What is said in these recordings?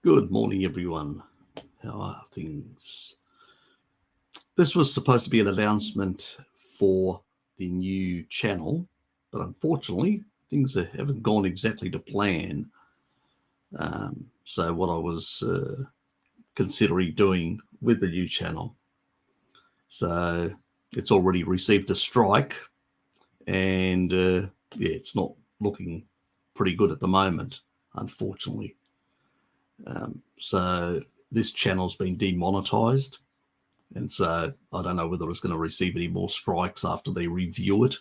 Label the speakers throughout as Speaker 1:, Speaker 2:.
Speaker 1: Good morning, everyone. How are things? This was supposed to be an announcement for the new channel, but unfortunately, things haven't gone exactly to plan. So what I was considering doing with the new channel. So it's already received a strike, and it's not looking pretty good at the moment, unfortunately. So this channel's been demonetized, and so I don't know whether it's going to receive any more strikes after they review it,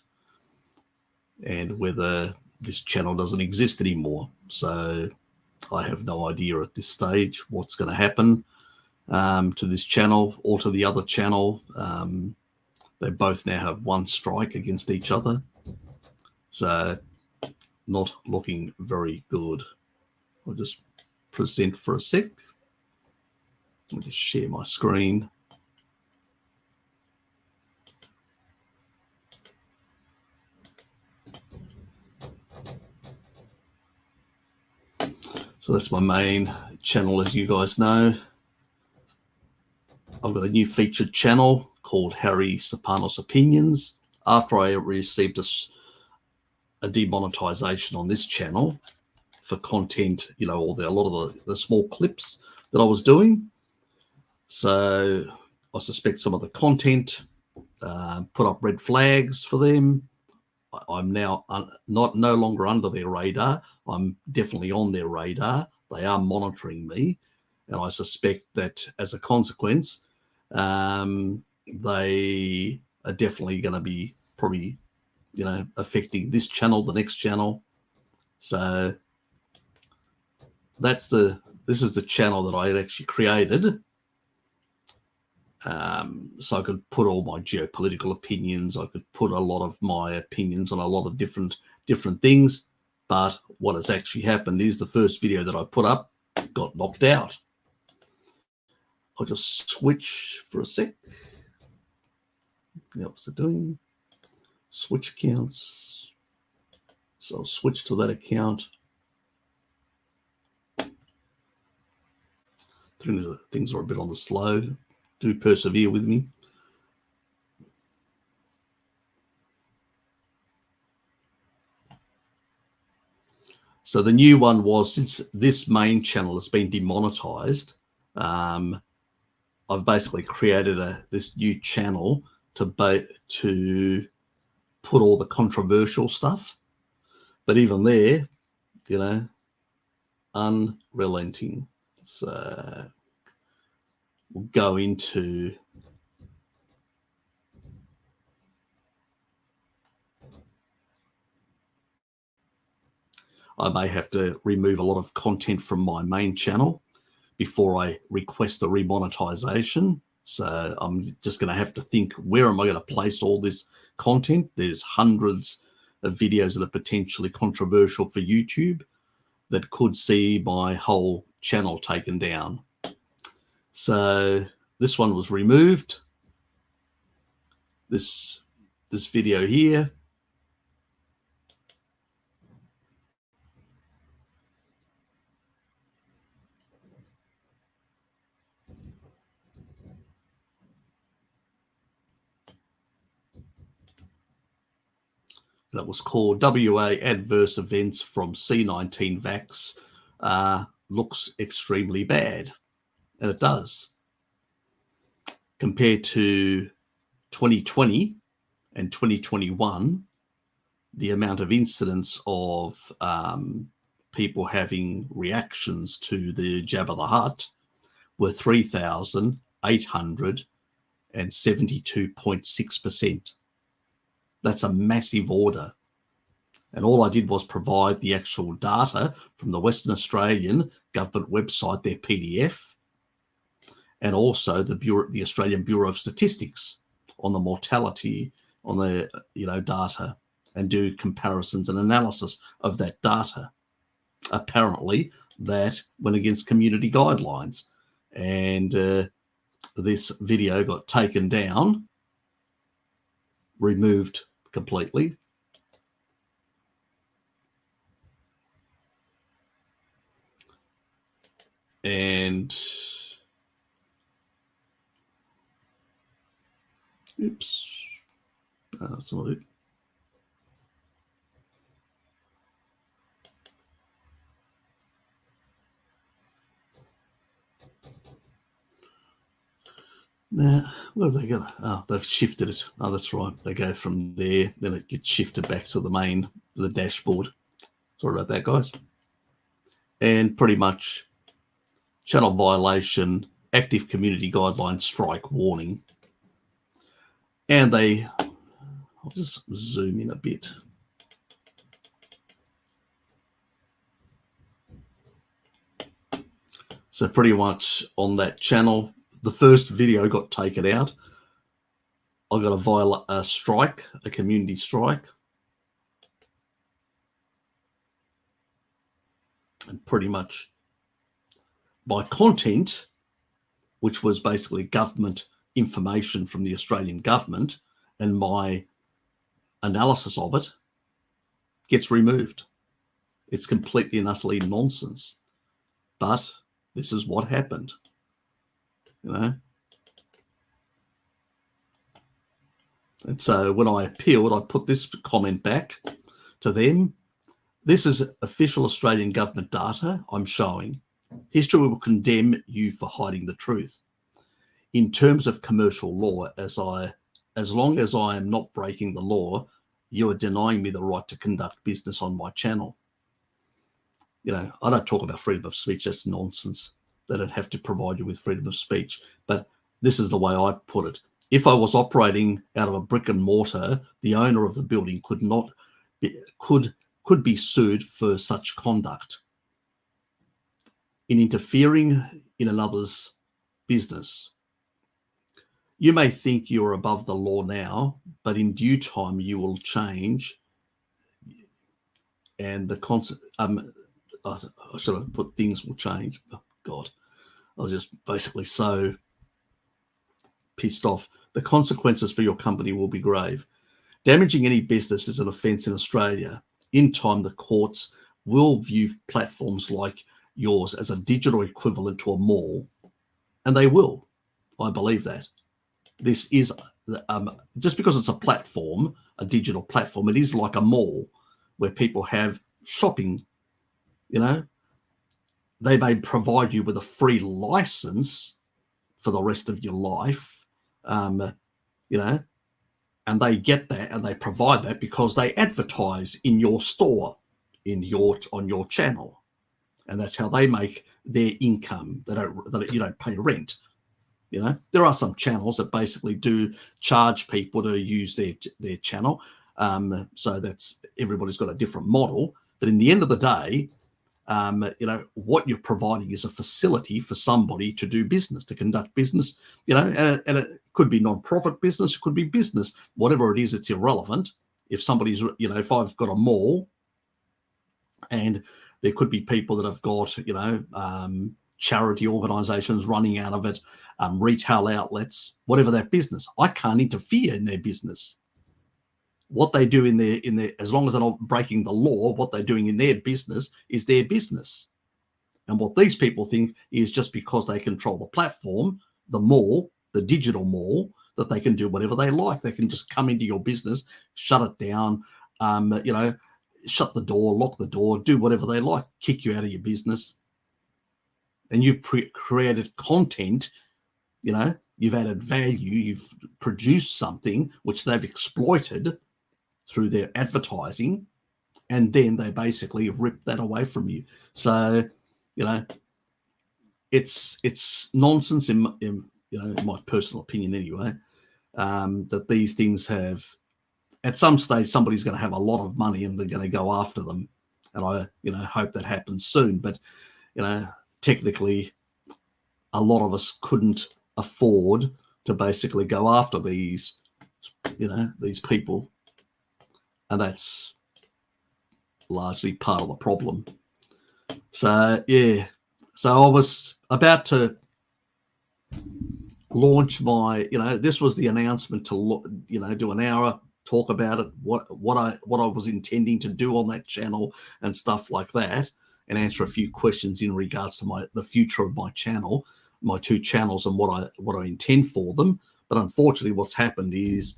Speaker 1: and whether this channel doesn't exist anymore. So I have no idea at this stage what's going to happen to this channel or to the other channel. They both now have one strike against each other, so not looking very good. I'll just present for a sec. I'll just share my screen. So that's my main channel, as you guys know. I've got a new featured channel called Harry Serpanos Opinions. After I received a demonetization on this channel for content, a lot of the small clips that I was doing. So I suspect some of the content put up red flags for them. I'm now no longer under their radar. I'm definitely on their radar. They are monitoring me, and I suspect that as a consequence, they are definitely going to be probably, affecting this channel, the next channel. So this is the channel that I had actually created. So I could put all my geopolitical opinions. I could put a lot of my opinions on a lot of different things. But what has actually happened is the first video that I put up got knocked out. I'll just switch for a sec. What's it doing? Switch accounts. So I'll switch to that account. Things are a bit on the slow. Do persevere with me. So the new one was, since this main channel has been demonetized, I've basically created this new channel to put all the controversial stuff. But even there, unrelenting. So we'll go into I may have to remove a lot of content from my main channel before I request a remonetization. So I'm just going to have to think, where am I going to place all this content? There's hundreds of videos that are potentially controversial for YouTube that could see my whole channel taken down. So this one was removed. This video here. That was called WA Adverse Events from C19 Vax looks extremely bad. And it does. Compared to 2020 and 2021, the amount of incidents of people having reactions to the Jabba the Hutt were 3,872.6%. That's a massive order. And all I did was provide the actual data from the Western Australian government website, their PDF, and also the Australian Bureau of Statistics on the mortality on the data, and do comparisons and analysis of that data. Apparently, that went against community guidelines, and this video got taken down, removed completely. And oops, that's not it. Now, where have they gone? Oh, they've shifted it. Oh, that's right. They go from there, then it gets shifted back to the dashboard. Sorry about that, guys. And pretty much channel violation, active community guidelines, strike warning. And I'll just zoom in a bit. So pretty much on that channel, the first video got taken out. I got a strike, a community strike. And pretty much by content, which was basically government information from the Australian government, and my analysis of it gets removed. It's completely and utterly nonsense. But this is what happened, you know. And so when I appealed, I put this comment back to them. This is official Australian government data I'm showing. History will condemn you for hiding the truth. In terms of commercial law, as long as I am not breaking the law, you are denying me the right to conduct business on my channel. You know, I don't talk about freedom of speech. That's nonsense. They don't have to provide you with freedom of speech. But this is the way I put it. If I was operating out of a brick and mortar, the owner of the building could be sued for such conduct. In interfering in another's business. You may think you're above the law now, but in due time you will change. And the I should have put things will change. Oh, God, I was just basically so pissed off. The consequences for your company will be grave. Damaging any business is an offence in Australia. In time, the courts will view platforms like yours as a digital equivalent to a mall, and they will. I believe that. This is just because it's a platform, a digital platform, it is like a mall where people have shopping. You know, they may provide you with a free license for the rest of your life, you know, and they get that and they provide that because they advertise in your store, on your channel, and that's how they make their income. You don't pay rent. You know, there are some channels that basically do charge people to use their channel. So that's, everybody's got a different model. But in the end of the day, you know, what you're providing is a facility for somebody to do business, to conduct business, you know, and it could be non-profit business, it could be business, whatever it is, it's irrelevant. If somebody's, you know, if I've got a mall and there could be people that have got, you know, charity organizations running out of it, retail outlets, whatever that business, I can't interfere in their business. What they do in their, as long as they're not breaking the law, what they're doing in their business is their business. And what these people think is just because they control the platform, the mall, the digital mall, that they can do whatever they like. They can just come into your business, shut it down, you know, shut the door, lock the door, do whatever they like, kick you out of your business. And you've created content, you know, you've added value, you've produced something which they've exploited through their advertising, and then they basically rip that away from you. So, you know, it's nonsense in my personal opinion anyway, that these things have, at some stage, somebody's going to have a lot of money and they're going to go after them. And I, you know, hope that happens soon. But, you know, technically, a lot of us couldn't afford to basically go after these, you know, these people. And that's largely part of the problem. So, yeah. So I was about to launch my, you know, this was the announcement to, you know, do an hour, talk about it, what I was intending to do on that channel and stuff like that. and answer a few questions in regards to the future of my channel, my two channels, and what I intend for them. But unfortunately, what's happened is,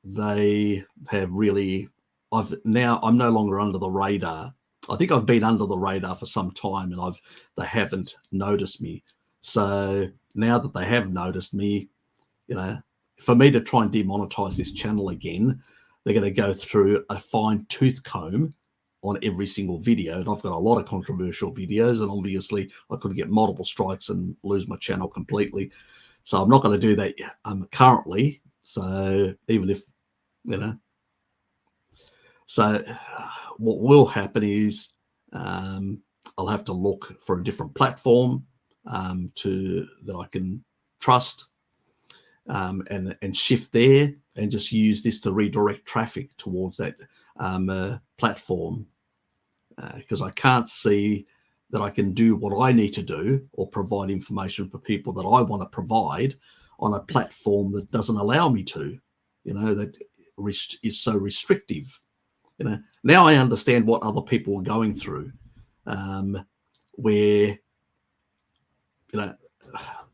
Speaker 1: they have really. I'm no longer under the radar. I think I've been under the radar for some time, and they haven't noticed me. So now that they have noticed me, for me to try and demonetize this channel again, they're going to go through a fine tooth comb on every single video. And I've got a lot of controversial videos, and obviously I could get multiple strikes and lose my channel completely. So I'm not going to do that currently. So even if, so what will happen is I'll have to look for a different platform that I can trust, and shift there, and just use this to redirect traffic towards that platform, because I can't see that I can do what I need to do or provide information for people that I want to provide on a platform that doesn't allow me to, that is so restrictive. Now I understand what other people are going through, where,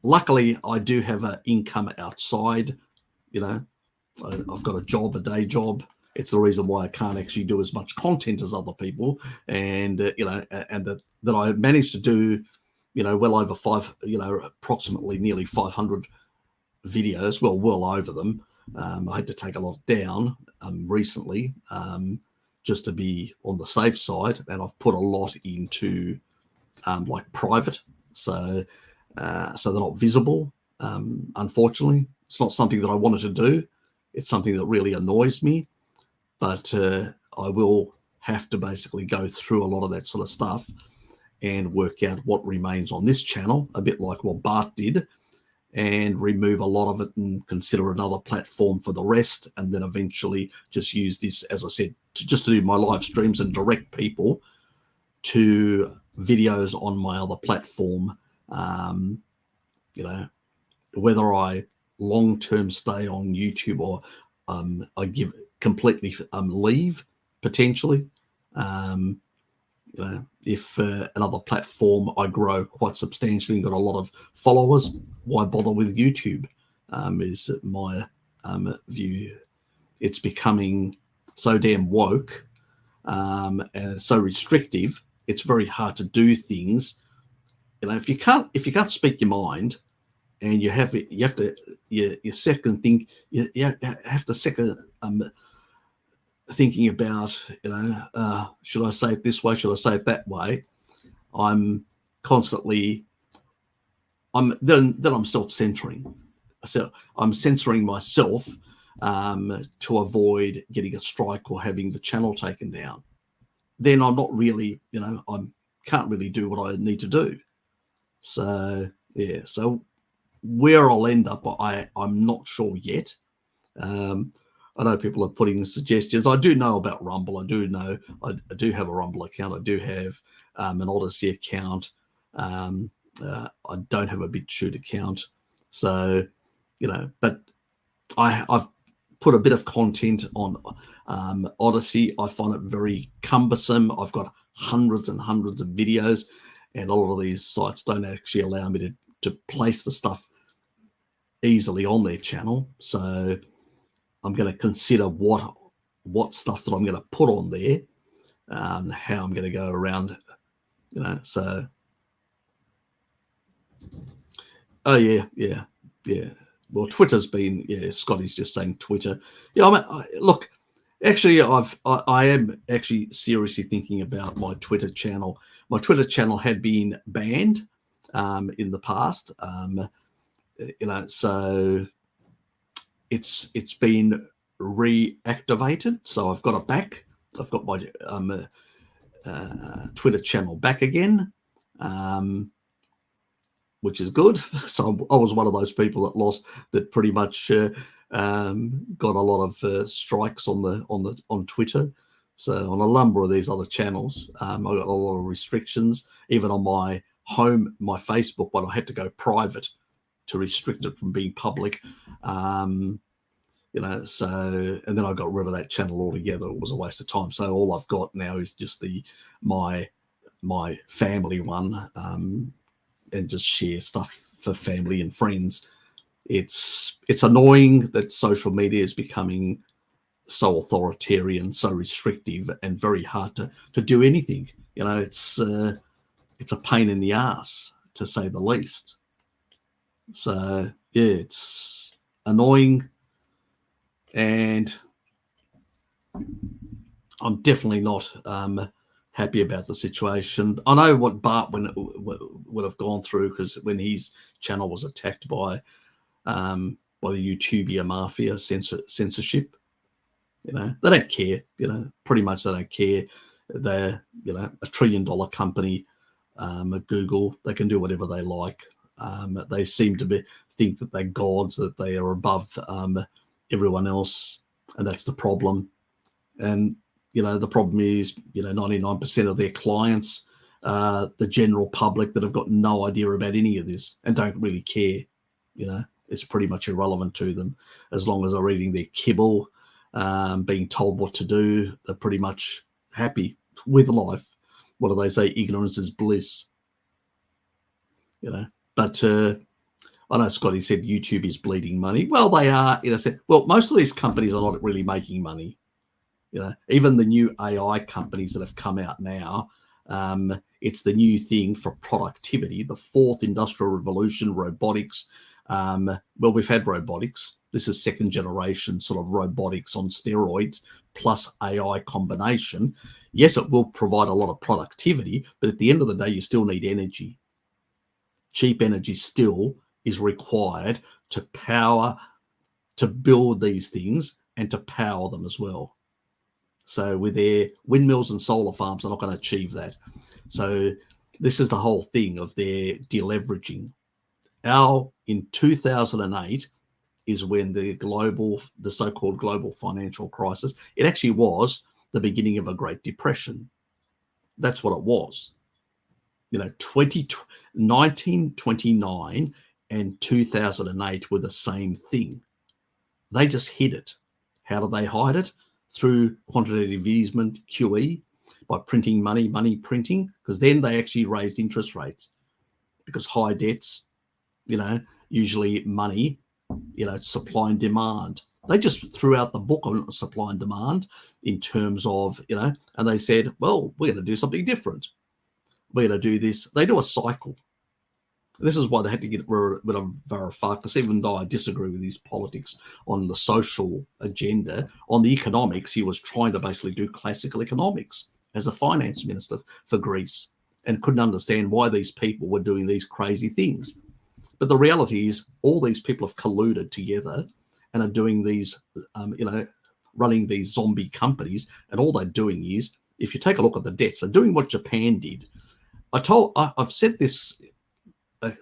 Speaker 1: luckily I do have an income outside. I've got a day job. It's the reason why I can't actually do as much content as other people, and and that I managed to do, well over approximately nearly 500 videos, well over them. I had to take a lot down recently, just to be on the safe side, and I've put a lot into like private, so they're not visible. Unfortunately, it's not something that I wanted to do. It's something that really annoys me, but I will have to basically go through a lot of that sort of stuff and work out what remains on this channel, a bit like what Bart did, and remove a lot of it and consider another platform for the rest, and then eventually just use this, as I said, to do my live streams and direct people to videos on my other platform. Whether I long-term stay on YouTube or I give completely leave potentially. If another platform I grow quite substantially and got a lot of followers, why bother with YouTube? Is my view. It's becoming so damn woke and so restrictive. It's very hard to do things. If you can't speak your mind, and you have to second think, you have to second thinking about, should I say it this way, should I say it that way? I'm constantly, I'm self-censoring. So I'm censoring myself to avoid getting a strike or having the channel taken down. Then I'm not really, I can't really do what I need to do. So yeah, so where I'll end up, I'm not sure yet. I know people are putting suggestions. I do know about Rumble. I do know I do have a Rumble account. I do have an Odyssey account. I don't have a BitChute account. So, but I've put a bit of content on Odyssey. I find it very cumbersome. I've got hundreds and hundreds of videos, and a lot of these sites don't actually allow me to place the stuff easily on their channel. So I'm going to consider what stuff that I'm going to put on there, how I'm going to go around, so. Oh yeah. Well, Twitter's been, Scotty's just saying Twitter. Yeah, look, actually, I am actually seriously thinking about my Twitter channel. My Twitter channel had been banned in the past, so it's been reactivated. So I've got it back. I've got my Twitter channel back again, which is good. So I was one of those people that pretty much got a lot of strikes on Twitter. So on a number of these other channels, I got a lot of restrictions. Even on my Facebook one, I had to go private to restrict it from being public. So, and then I got rid of that channel altogether. It was a waste of time. So all I've got now is just my my family one, and just share stuff for family and friends. It's annoying that social media is becoming so authoritarian, so restrictive, and very hard to do anything. It's a pain in the ass, to say the least. So yeah, it's annoying, and I'm definitely not happy about the situation. I know what Bart would have gone through, because when his channel was attacked by the YouTubia mafia, censorship, they don't care. Pretty much they don't care. They're $1 trillion company, Google. They can do whatever they like. They seem to think that they're gods, that they are above everyone else, and that's the problem. And the problem is 99% of their clients, the general public, that have got no idea about any of this and don't really care. It's pretty much irrelevant to them. As long as they're reading their kibble, being told what to do, they're pretty much happy with life. What do they say? Ignorance is bliss. But I know Scotty said YouTube is bleeding money. Well, they are, in a sense. Well, most of these companies are not really making money. Even the new AI companies that have come out now, it's the new thing for productivity, the fourth industrial revolution, robotics. Well, we've had robotics. This is second generation sort of robotics on steroids plus AI combination. Yes, it will provide a lot of productivity, but at the end of the day, you still need energy. Cheap energy still is required to build these things and to power them as well. So with their windmills and solar farms, they're not going to achieve that. So this is the whole thing of their deleveraging. In 2008 is when the so-called global financial crisis, it actually was the beginning of a Great Depression. That's what it was. 1929 and 2008 were the same thing. They just hid it. How did they hide it? Through quantitative easing QE, by printing money printing, because then they actually raised interest rates, because high debts, usually money, supply and demand. They just threw out the book on supply and demand in terms of, and they said, well, we're going to do something different. We're going to do this. They do a cycle. This is why they had to get rid of Varoufakis, even though I disagree with his politics on the social agenda. On the economics, he was trying to basically do classical economics as a finance minister for Greece, and couldn't understand why these people were doing these crazy things. But the reality is all these people have colluded together and are doing these, running these zombie companies. And all they're doing is, if you take a look at the debts, they're doing what Japan did. I've said this a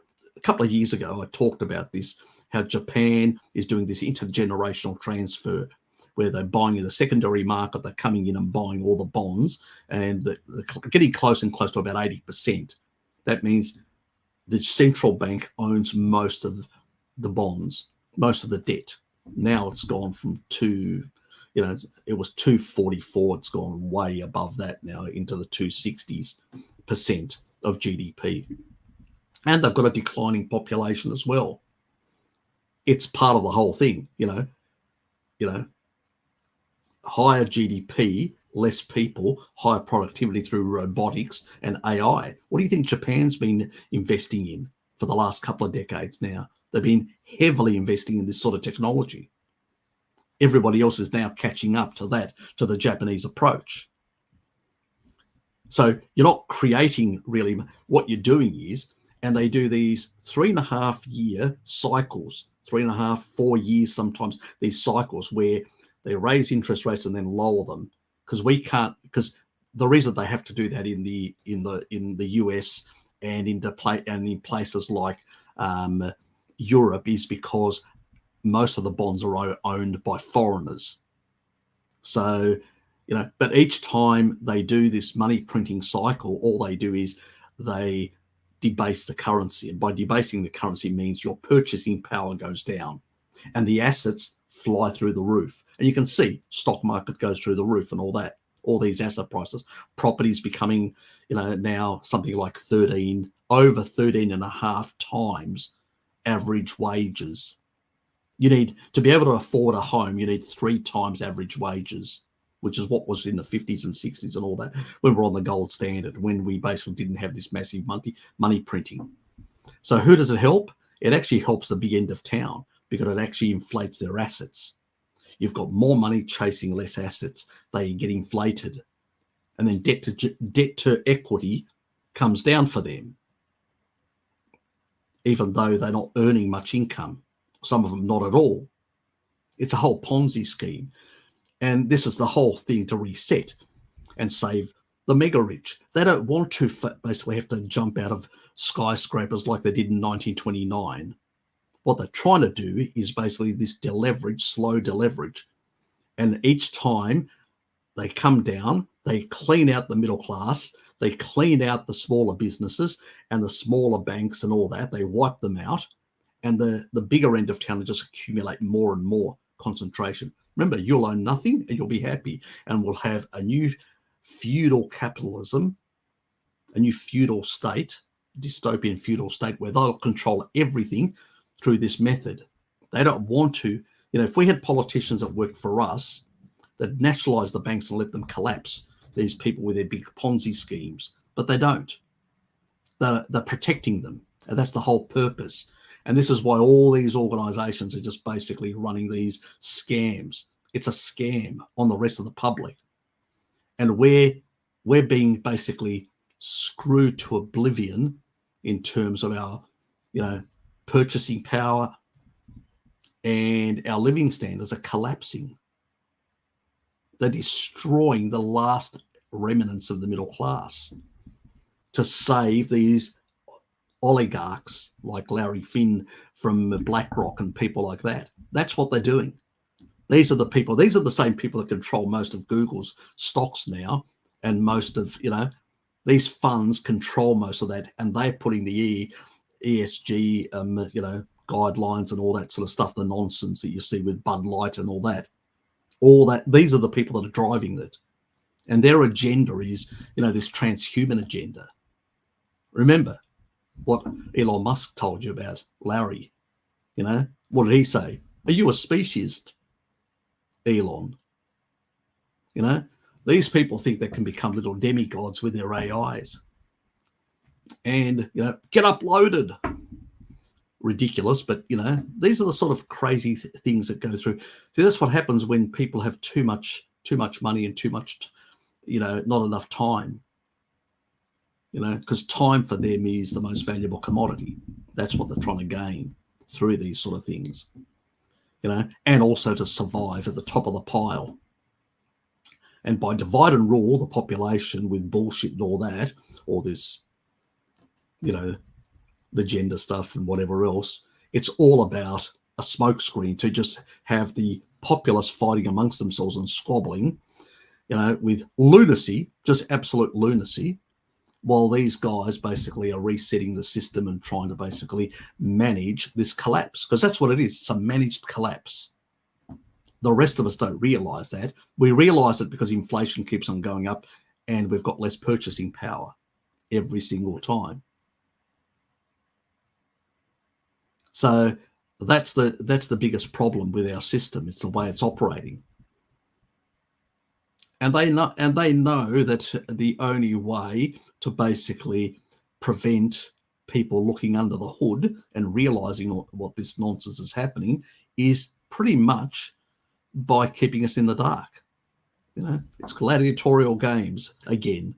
Speaker 1: couple of years ago. I talked about this, how Japan is doing this intergenerational transfer, where they're buying in the secondary market, they're coming in and buying all the bonds, and they're getting close and close to about 80%. That means the central bank owns most of the bonds, most of the debt. Now it's gone from it was 244. It's gone way above that now, into the 260s% of GDP. And they've got a declining population as well. It's part of the whole thing, higher GDP, less people, higher productivity through robotics and AI. What do you think Japan's been investing in for the last couple of decades now? They've been heavily investing in this sort of technology. Everybody else is now catching up to the Japanese approach. So you're not creating really. What you're doing is, and they do these 3.5 year cycles, 3.5, 4 years sometimes, these cycles where they raise interest rates and then lower them, because the reason they have to do that in the US and in places like Europe is because most of the bonds are owned by foreigners. So, but each time they do this money printing cycle, all they do is they debase the currency. And by debasing the currency means your purchasing power goes down and the assets fly through the roof. And you can see stock market goes through the roof and all that. all these asset prices, properties becoming, now something like over 13 and a half times average wages. You need to be able to afford a home, you need 3 times average wages, which is what was in the 50s and 60s and all that, when we're on the gold standard, when we basically didn't have this massive money printing. So who does it help? It actually helps the big end of town, because it actually inflates their assets. You've got more money chasing less assets. They get inflated. And then debt to equity comes down for them, even though they're not earning much income. Some of them not at all. It's a whole Ponzi scheme. And this is the whole thing, to reset and save the mega rich. They don't want to basically have to jump out of skyscrapers like they did in 1929. What they're trying to do is basically this slow deleverage. And each time they come down, they clean out the middle class, they clean out the smaller businesses and the smaller banks and all that. They wipe them out. And the bigger end of town will just accumulate more and more concentration. Remember, you'll own nothing and you'll be happy. And we'll have a new feudal capitalism, a new feudal state, dystopian feudal state, where they'll control everything through this method. They don't want to, if we had politicians that worked for us, that nationalize the banks and let them collapse, these people with their big Ponzi schemes, but they don't. They're protecting them. And that's the whole purpose. And this is why all these organizations are just basically running these scams. It's a scam on the rest of the public. And we're being basically screwed to oblivion in terms of our, purchasing power, and our living standards are collapsing. They're destroying the last remnants of the middle class to save these oligarchs like Larry Finn from BlackRock and people like that. That's what they're doing. These are the same people that control most of Google's stocks now, and most of, these funds control most of that, and they're putting the ESG, guidelines and all that sort of stuff, the nonsense that you see with Bud Light and all that. These are the people that are driving it. And their agenda is, this transhuman agenda. Remember what Elon Musk told you about Larry. What did he say? Are you a speciesist, Elon? These people think they can become little demigods with their AIs. And, get uploaded. Ridiculous, but, these are the sort of crazy things that go through. See, that's what happens when people have too much money and too much, not enough time. Because time for them is the most valuable commodity. That's what they're trying to gain through these sort of things, and also to survive at the top of the pile. And by divide and rule the population with bullshit and all that, all this, the gender stuff and whatever else, it's all about a smokescreen to just have the populace fighting amongst themselves and squabbling, with lunacy, just absolute lunacy, while these guys basically are resetting the system and trying to basically manage this collapse, because that's what it is. It's a managed collapse. The rest of us don't realize that. We realize it because inflation keeps on going up and we've got less purchasing power every single time. So that's the biggest problem with our system. It's the way it's operating. And they know that the only way to basically prevent people looking under the hood and realizing what this nonsense is happening is pretty much by keeping us in the dark. It's gladiatorial games again,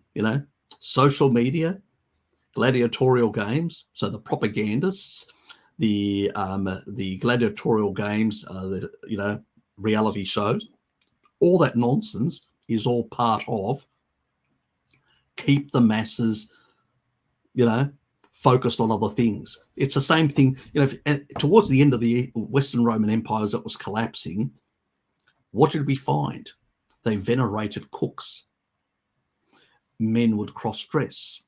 Speaker 1: social media, gladiatorial games. So the propagandists, the gladiatorial games, the reality shows, all that nonsense is all part of keep the masses, focused on other things. It's the same thing, towards the end of the Western Roman empires that was collapsing, what did we find? They venerated cooks. Men would cross-dress.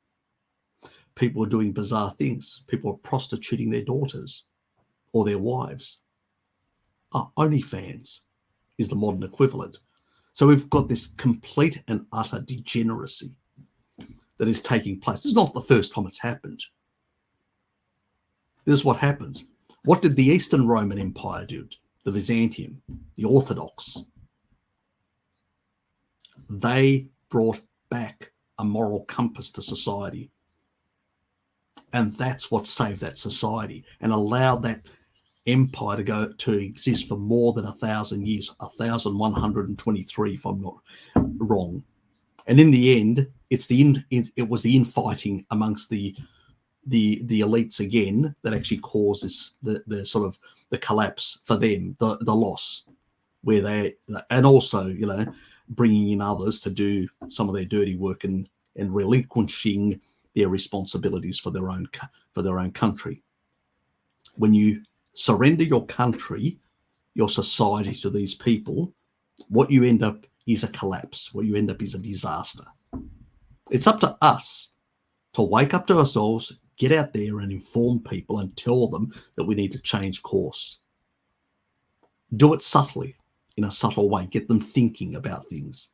Speaker 1: People were doing bizarre things. People were prostituting their daughters or their wives. OnlyFans is the modern equivalent. So we've got this complete and utter degeneracy that is taking place. This is not the first time it's happened. This is what happens. What did the Eastern Roman Empire do? The Byzantium, the Orthodox. They brought back a moral compass to society. And that's what saved that society and allowed that empire to exist for more than 1,000 years, 1,123, if I'm not wrong. And in the end, it was the infighting amongst the elites again that actually causes the sort of the collapse for them, the loss, where they, and also, you know, bringing in others to do some of their dirty work and relinquishing their responsibilities for their own country. When you surrender your country, your society to these people, what you end up is a collapse. What you end up is a disaster. It's up to us to wake up to ourselves, get out there and inform people and tell them that we need to change course. Do it subtly, in a subtle way. Get them thinking about things.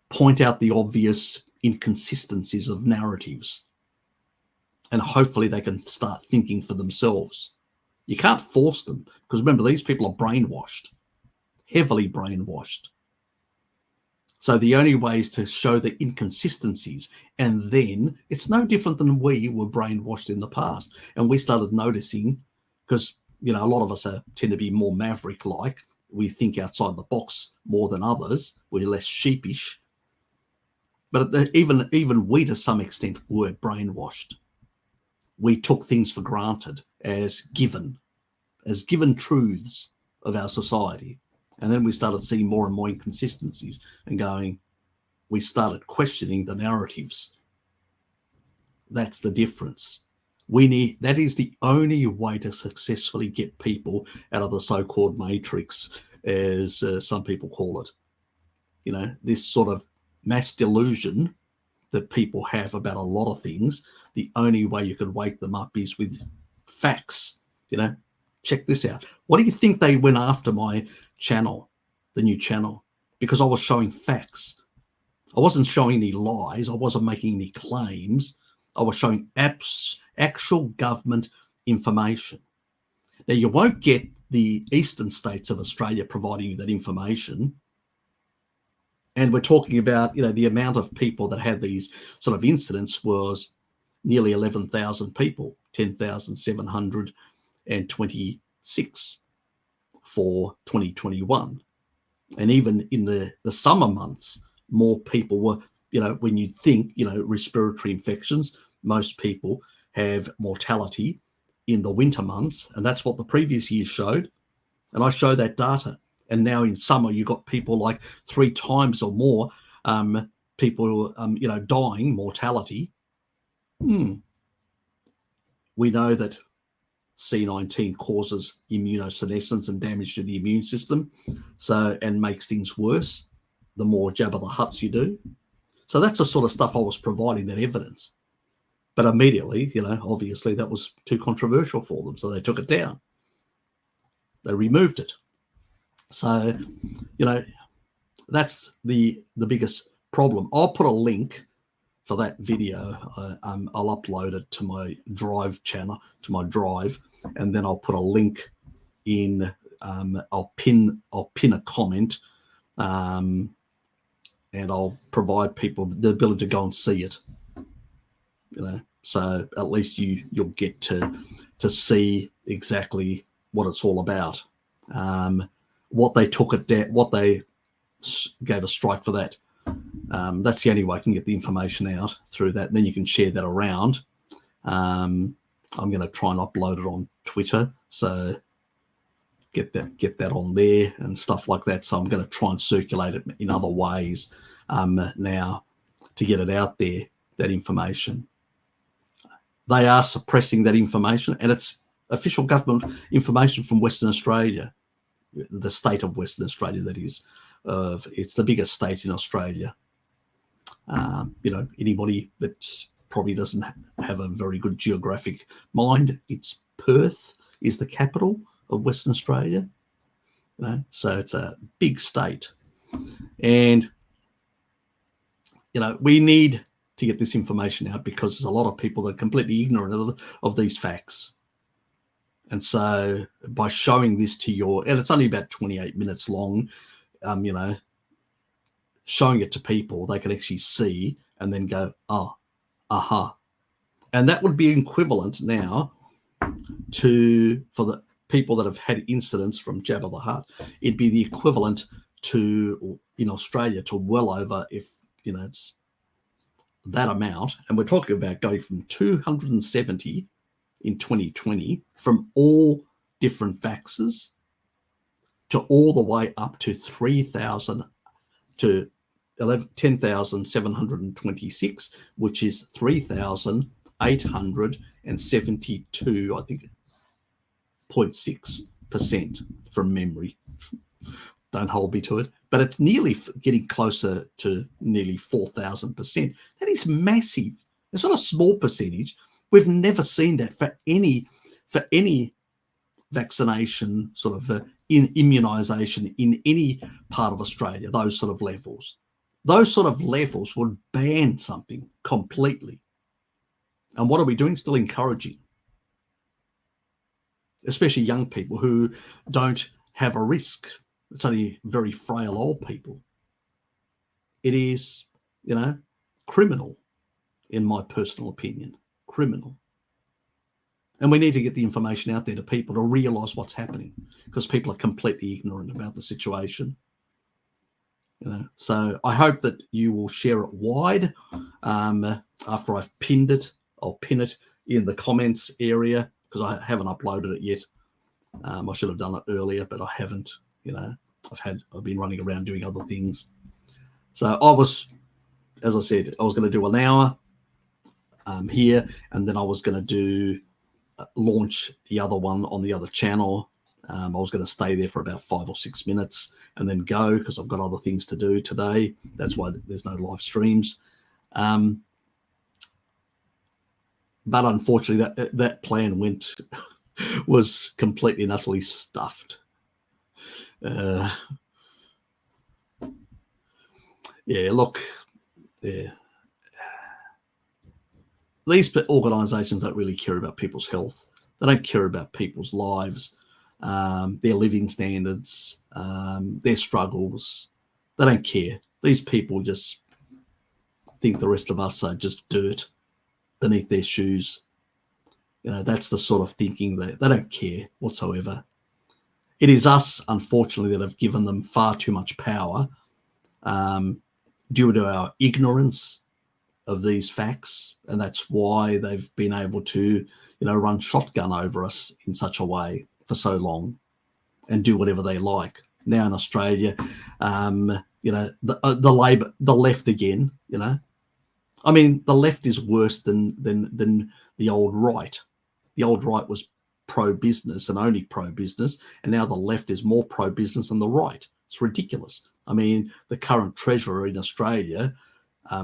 Speaker 1: Point out the obvious inconsistencies of narratives. And hopefully they can start thinking for themselves. You can't force them, because remember, these people are brainwashed, heavily brainwashed. So the only way is to show the inconsistencies. And then it's no different than we were brainwashed in the past. And we started noticing, because, you know, a lot of us tend to be more maverick-like. We think outside the box more than others. We're less sheepish. But even we, to some extent, were brainwashed. We took things for granted as given truths of our society. And then we started seeing more and more inconsistencies and we started questioning the narratives. That's the difference. That is the only way to successfully get people out of the so-called matrix, as some people call it. You know, this sort of mass delusion that people have about a lot of things. The only way you can wake them up is with facts. You know, check this out. What do you think they went after my channel, the new channel? Because I was showing facts. I wasn't showing any lies. I wasn't making any claims. I was showing actual government information. Now, you won't get the eastern states of Australia providing you that information. And we're talking about, you know, the amount of people that had these sort of incidents was nearly 11,000 people, 10,726 for 2021. And even in the summer months, more people were, you know, when you think, you know, respiratory infections, most people have mortality in the winter months. And that's what the previous year showed. And I show that data. And now in summer, you've got people like 3 times or more people, you know, dying, mortality. We know that C19 causes immunosenescence and damage to the immune system, and makes things worse the more Jabba the Hutts you do. So that's the sort of stuff I was providing, that evidence. But immediately, you know, obviously that was too controversial for them, so they took it down. They removed it. So, you know, that's the biggest problem. I'll put a link for that video. I'll upload it to my Drive channel, to my Drive, and then I'll put a link in. I'll pin a comment, and I'll provide people the ability to go and see it. You know, so at least you'll get to see exactly what it's all about. What they took it down, what they gave a strike for that. That's the only way I can get the information out, through that. And then you can share that around. I'm going to try and upload it on Twitter, so get that on there and stuff like that. So I'm going to try and circulate it in other ways now to get it out there, that information. They are suppressing that information, and it's official government information from Western Australia. The state of Western Australia, that is. It's the biggest state in Australia. You know, anybody that probably doesn't have a very good geographic mind, it's Perth is the capital of Western Australia. You know, so it's a big state. And, we need to get this information out because there's a lot of people that are completely ignorant of these facts. And so by showing this to and it's only about 28 minutes long, showing it to people, they can actually see and then go, oh, aha. And that would be equivalent now for the people that have had incidents from Jabba the Hutt. It'd be the equivalent to, in Australia, to well over, if, it's that amount. And we're talking about going from 270 in 2020 from all different faxes to all the way up to 3,000 to 10,726, which is 3,872, I think, 0.6% from memory. Don't hold me to it, but it's nearly getting closer to nearly 4,000%. That is massive. It's not a small percentage. We've never seen that for any vaccination, sort of immunisation in any part of Australia. Those sort of levels would ban something completely. And what are we doing? Still encouraging, especially young people who don't have a risk. It's only very frail old people. It is, criminal, in my personal opinion, criminal. And we need to get the information out there to people to realise what's happening, because people are completely ignorant about the situation. So I hope that you will share it wide. After I've pinned it, I'll pin it in the comments area, because I haven't uploaded it yet. I should have done it earlier, but I haven't. I've been running around doing other things. So as I said, I was going to do an hour here, and then I was going to do launch the other one on the other channel. I was going to stay there for about 5 or 6 minutes and then go, because I've got other things to do today. That's why there's no live streams. But unfortunately, that plan was completely and utterly stuffed. These organisations don't really care about people's health. They don't care about people's lives, their living standards, their struggles. They don't care. These people just think the rest of us are just dirt beneath their shoes. That's the sort of thinking that they don't care whatsoever. It is us, unfortunately, that have given them far too much power due to our ignorance of these facts, and that's why they've been able to, run shotgun over us in such a way for so long and do whatever they like. Now in Australia, the left again. I mean, the left is worse than the old right. The old right was pro-business and only pro-business, and now the left is more pro-business than the right. It's ridiculous. I mean, the current treasurer in Australia,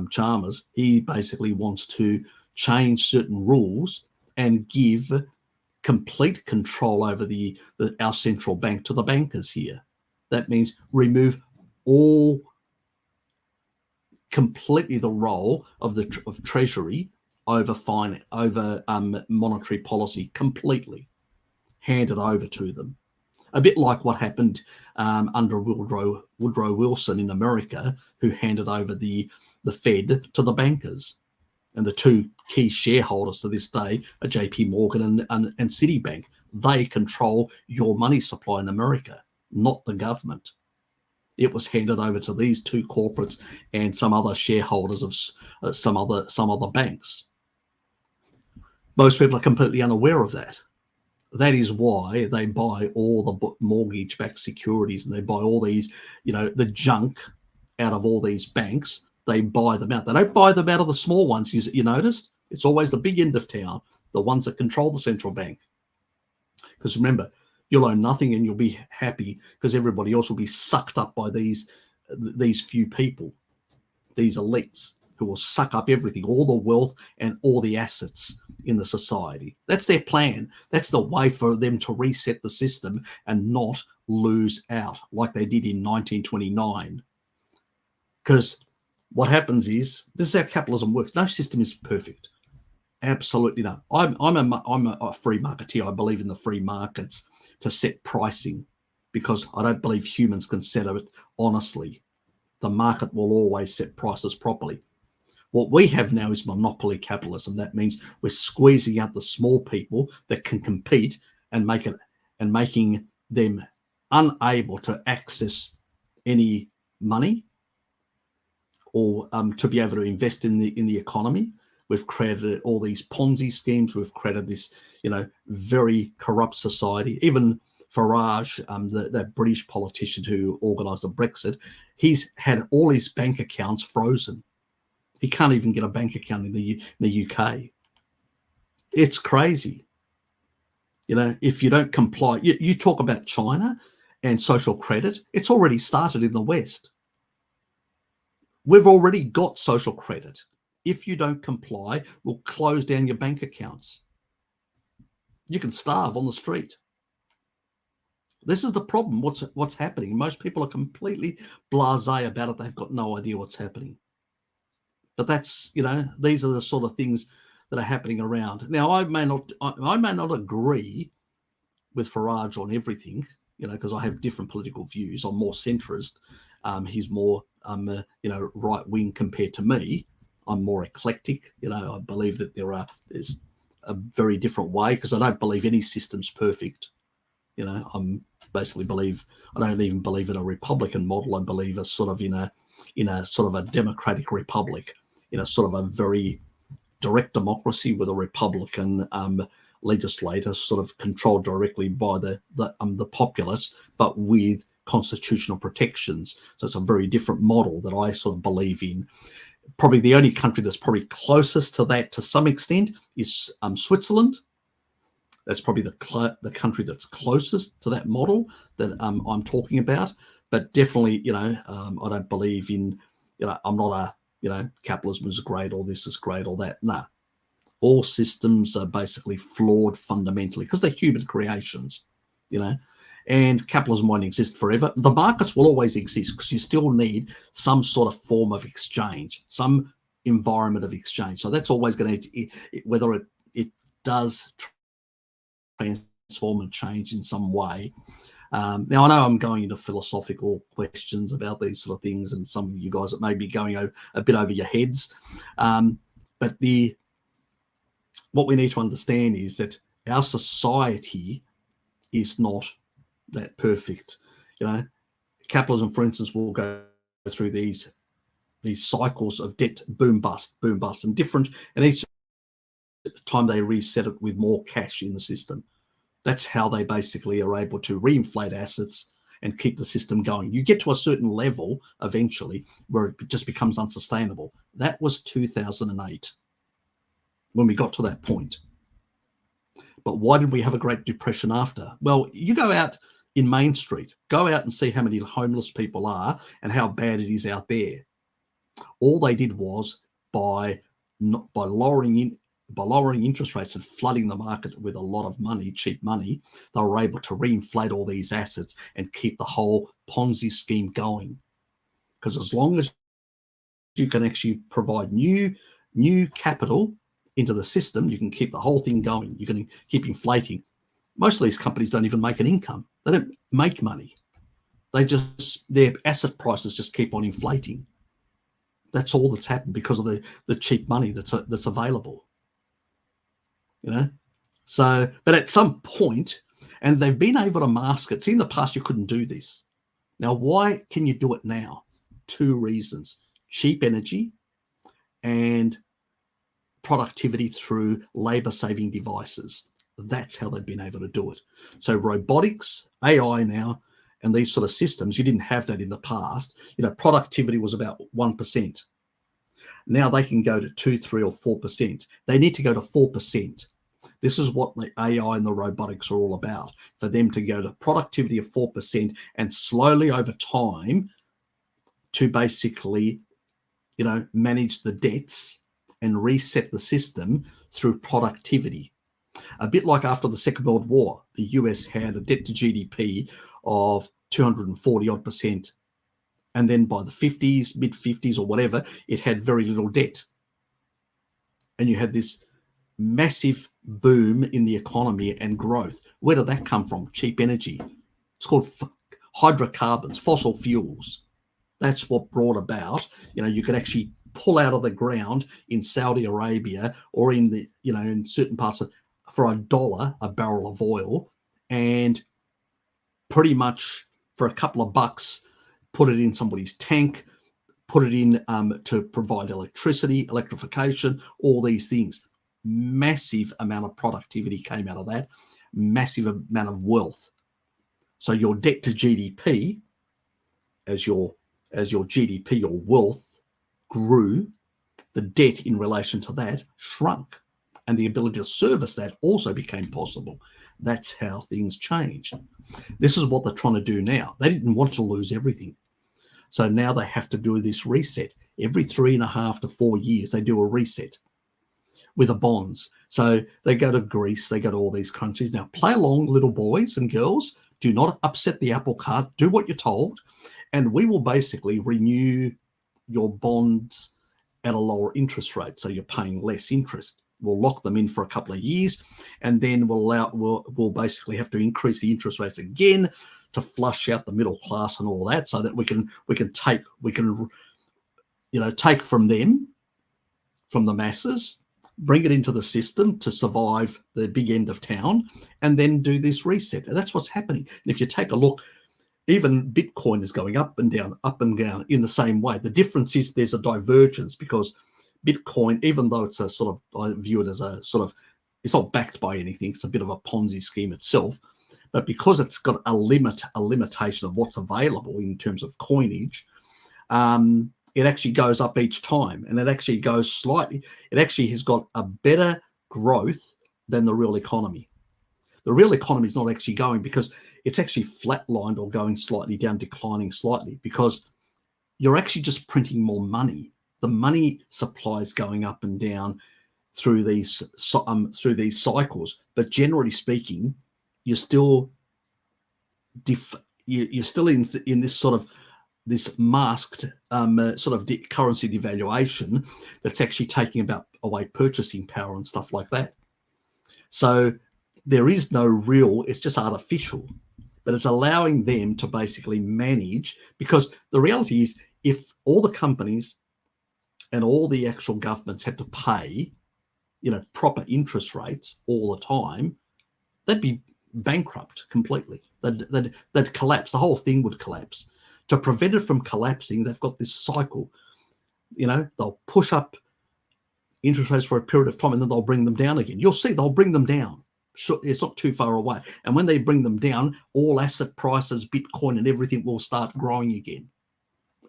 Speaker 1: Chalmers, he basically wants to change certain rules and give complete control over our central bank to the bankers here. That means remove completely the role of Treasury over monetary policy, completely hand it over to them. A bit like what happened under Woodrow Wilson in America, who handed over the Fed to the bankers. And the two key shareholders to this day are JP Morgan and Citibank. They control your money supply in America, not the government. It was handed over to these two corporates and some other shareholders of some other banks. Most people are completely unaware of that. That is why they buy all the mortgage-backed securities, and they buy all these, the junk out of all these banks. They buy them out. They don't buy them out of the small ones. You noticed? It's always the big end of town, the ones that control the central bank. Because remember, you'll own nothing and you'll be happy, because everybody else will be sucked up by these few people, these elites, who will suck up everything, all the wealth and all the assets in the society. That's their plan. That's the way for them to reset the system and not lose out like they did in 1929. Because what happens is, this is how capitalism works. No system is perfect. Absolutely not. I'm a free marketeer. I believe in the free markets to set pricing, because I don't believe humans can set it honestly. The market will always set prices properly. What we have now is monopoly capitalism. That means we're squeezing out the small people that can compete and making them unable to access any money or to be able to invest in the economy. We've created all these Ponzi schemes. We've created this, very corrupt society. Even Farage, that British politician who organised the Brexit, he's had all his bank accounts frozen. He can't even get a bank account in the UK. It's crazy. If you don't comply, you talk about China and social credit. It's already started in the West. We've already got social credit. If you don't comply, we'll close down your bank accounts. You can starve on the street. This is the problem. What's happening? Most people are completely blasé about it. They've got no idea what's happening. But that's, these are the sort of things that are happening around. Now, I may not agree with Farage on everything, because I have different political views. I'm more centrist. He's more, right wing compared to me. I'm more eclectic. I believe that there's a very different way, because I don't believe any system's perfect. I'm basically I don't even believe in a Republican model. I believe in a sort of a democratic republic, in a sort of a very direct democracy with a Republican legislator sort of controlled directly by the populace, but with constitutional protections. So it's a very different model that I sort of believe in. Probably the only country that's probably closest to that to some extent is Switzerland. That's probably the country that's closest to that model that I'm talking about. But definitely, I don't believe in, I'm not capitalism is great or this is great or that. No. All systems are basically flawed fundamentally because they're human creations, and capitalism won't exist forever. The markets will always exist because you still need some sort of form of exchange, some environment of exchange. So that's always going to, whether it does transform and change in some way. Now, I know I'm going into philosophical questions about these sort of things, and some of you guys that may be going a bit over your heads. But what we need to understand is that our society is not that perfect. Capitalism, for instance, will go through these cycles of debt, boom, bust, and different. And each time they reset it with more cash in the system. That's how they basically are able to reinflate assets and keep the system going. You get to a certain level eventually where it just becomes unsustainable. That was 2008 when we got to that point. But why did we have a Great Depression after? Well, you go out in Main Street, go out and see how many homeless people are and how bad it is out there. All they did was by lowering interest rates and flooding the market with a lot of money, cheap money, they were able to reinflate all these assets and keep the whole Ponzi scheme going. Because as long as you can actually provide new capital into the system, you can keep the whole thing going. You can keep inflating. Most of these companies don't even make an income. They don't make money. Their asset prices just keep on inflating. That's all that's happened because of the cheap money that's available. So, but at some point, and they've been able to mask it. See, in the past, you couldn't do this. Now, why can you do it now? 2 reasons: cheap energy and productivity through labor-saving devices. That's how they've been able to do it. So robotics, AI now, and these sort of systems, you didn't have that in the past. Productivity was about 1%. Now they can go to 2, 3, or 4%. They need to go to 4%. This is what the AI and the robotics are all about, for them to go to productivity of 4% and slowly over time to basically, manage the debts and reset the system through productivity. A bit like after the Second World War, the US had a debt to GDP of 240 odd percent And then by the 50s, mid 50s or whatever, it had very little debt. And you had this massive boom in the economy and growth. Where did that come from? Cheap energy. It's called hydrocarbons, fossil fuels. That's what brought about, you could actually pull out of the ground in Saudi Arabia or in the, in certain parts for $1 a barrel of oil, and pretty much for a couple of bucks, put it in somebody's tank, put it in to provide electricity, electrification, all these things. Massive amount of productivity came out of that, massive amount of wealth. So your debt to GDP, as your GDP or wealth grew, the debt in relation to that shrunk, and the ability to service that also became possible. That's how things changed. This is what they're trying to do now. They didn't want to lose everything. So now they have to do this reset. Every 3.5 to 4 years, they do a reset with the bonds. So they go to Greece, they go to all these countries. Now, play along, little boys and girls. Do not upset the apple cart. Do what you're told. And we will basically renew your bonds at a lower interest rate. So you're paying less interest. We'll lock them in for a couple of years, and then we'll basically have to increase the interest rates again to flush out the middle class and all that, so that we can take from them, from the masses, bring it into the system to survive the big end of town, and then do this reset. And that's what's happening. And if you take a look, even Bitcoin is going up and down in the same way. The difference is there's a divergence, because Bitcoin, even though it's a sort of, I view it as a sort of, it's not backed by anything. It's a bit of a Ponzi scheme itself. But because it's got a limitation of what's available in terms of coinage, it actually goes up each time, and it actually goes slightly. It actually has got a better growth than the real economy. The real economy is not actually going, because it's actually flatlined or going slightly down, declining slightly, because you're actually just printing more money. The money supply is going up and down through these cycles, but generally speaking, you're still in this sort of this masked currency devaluation that's actually taking away purchasing power and stuff like that. So there is no real, it's just artificial, but it's allowing them to basically manage, because the reality is, if all the companies and all the actual governments had to pay, proper interest rates all the time, they'd be bankrupt completely. They'd collapse. The whole thing would collapse. To prevent it from collapsing, they've got this cycle. They'll push up interest rates for a period of time, and then they'll bring them down again. You'll see they'll bring them down. Sure, it's not too far away. And when they bring them down, all asset prices, Bitcoin and everything will start growing again.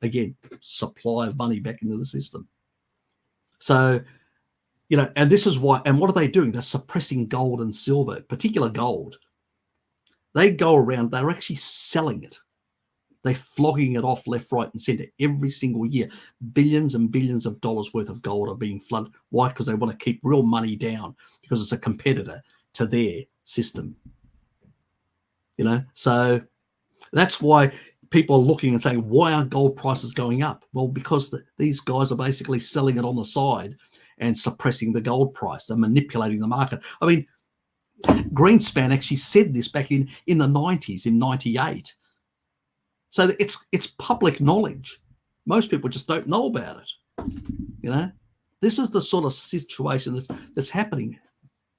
Speaker 1: Again, supply of money back into the system. So, and this is why, and what are they doing? They're suppressing gold and silver, particular gold. They go around, they're actually selling it. They're flogging it off left, right, and center every single year. Billions and billions of dollars worth of gold are being flooded. Why? Because they want to keep real money down, because it's a competitor to their system. So that's why people are looking and saying, why aren't gold prices going up? Well, because these guys are basically selling it on the side and suppressing the gold price. They're manipulating the market. I mean, Greenspan actually said this back in the 90s, in 98. So it's public knowledge. Most people just don't know about it. This is the sort of situation that's happening.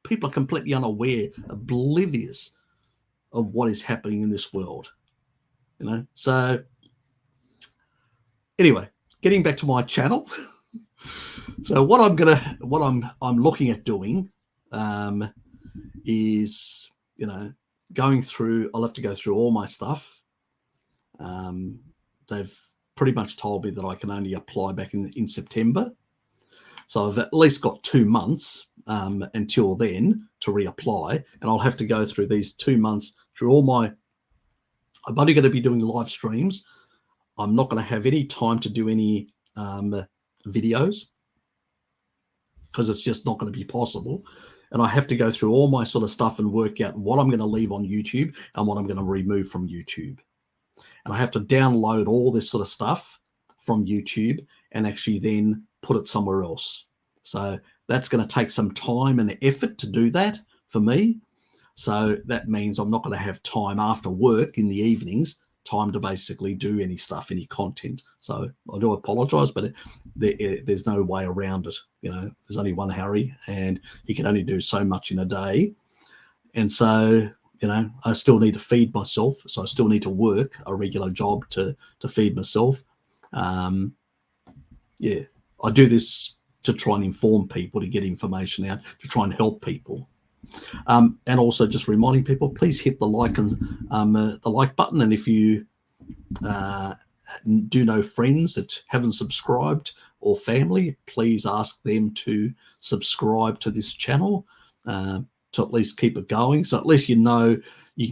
Speaker 1: People are completely unaware, oblivious of what is happening in this world. So anyway, getting back to my channel. So what I'm looking at doing is, going through, I'll have to go through all my stuff. They've pretty much told me that I can only apply back in September. So I've at least got 2 months until then to reapply, and I'll have to go through these 2 months through all my, I'm only going to be doing live streams. I'm not going to have any time to do any videos, because it's just not going to be possible. And I have to go through all my sort of stuff and work out what I'm going to leave on YouTube and what I'm going to remove from YouTube. and I have to download all this sort of stuff from YouTube and actually then put it somewhere else. So that's going to take some time and effort to do that for me. So that means I'm not going to have time after work in the evenings, time to basically do any stuff, any content. So I do apologize, but there's no way around it. There's only one Harry, and he can only do so much in a day. And so, I still need to feed myself. So I still need to work a regular job to feed myself. I do this to try and inform people, to get information out, to try and help people. And also just reminding people, please hit the like and the like button. And if you do know friends that haven't subscribed or family, please ask them to subscribe to this channel to at least keep it going. So at least you can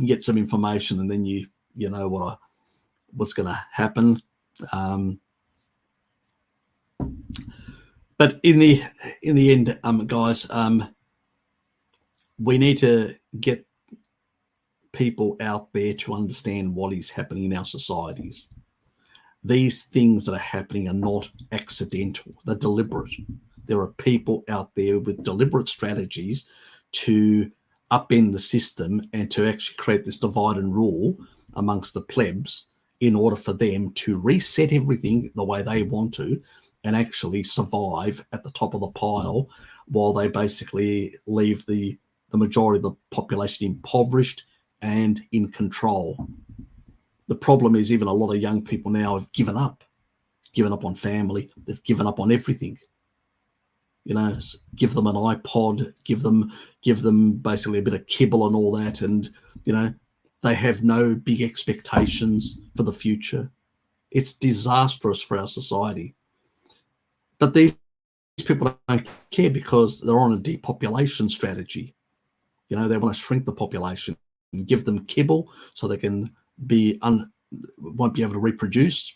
Speaker 1: get some information, and then you know what's going to happen. But in the end, guys, we need to get people out there to understand what is happening in our societies. These things that are happening are not accidental, they're deliberate. There are people out there with deliberate strategies to upend the system and to actually create this divide and rule amongst the plebs in order for them to reset everything the way they want to and actually survive at the top of the pile, while they basically leave the majority of the population impoverished and in control. The problem is, even a lot of young people now have given up on family. They've given up on everything. Give them an iPod, give them basically a bit of kibble and all that, and they have no big expectations for the future. It's disastrous for our society. But these people don't care because they're on a depopulation strategy. They want to shrink the population and give them kibble so they can won't be able to reproduce,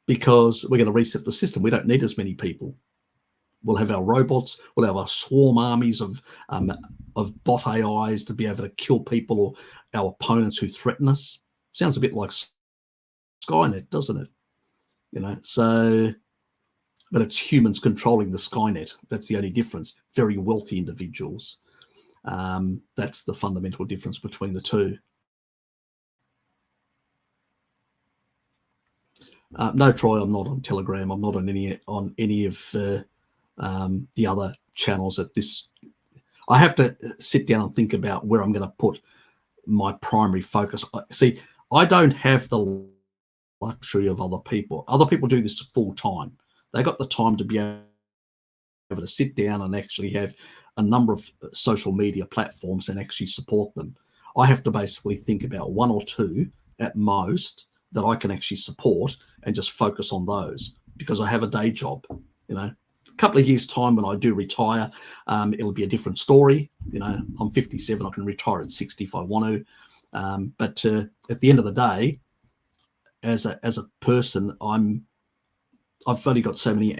Speaker 1: because we're going to reset the system. We don't need as many people. We'll have our robots. We'll have our swarm armies of bot AIs to be able to kill people or our opponents who threaten us. Sounds a bit like Skynet, doesn't it? But it's humans controlling the Skynet. That's the only difference. Very wealthy individuals. That's the fundamental difference between the two. No, Troy, I'm not on Telegram. I'm not on any of the other channels at this. I have to sit down and think about where I'm going to put my primary focus. See, I don't have the luxury of other people. Other people do this full time. They got the time to be able to sit down and actually have a number of social media platforms and actually support them. I have to basically think about one or two at most that I can actually support and just focus on those, because I have a day job. A couple of years' time, when I do retire, it'll be a different story. I'm 57. I can retire at 60 if I want to. But at the end of the day, as a person, I've only got so many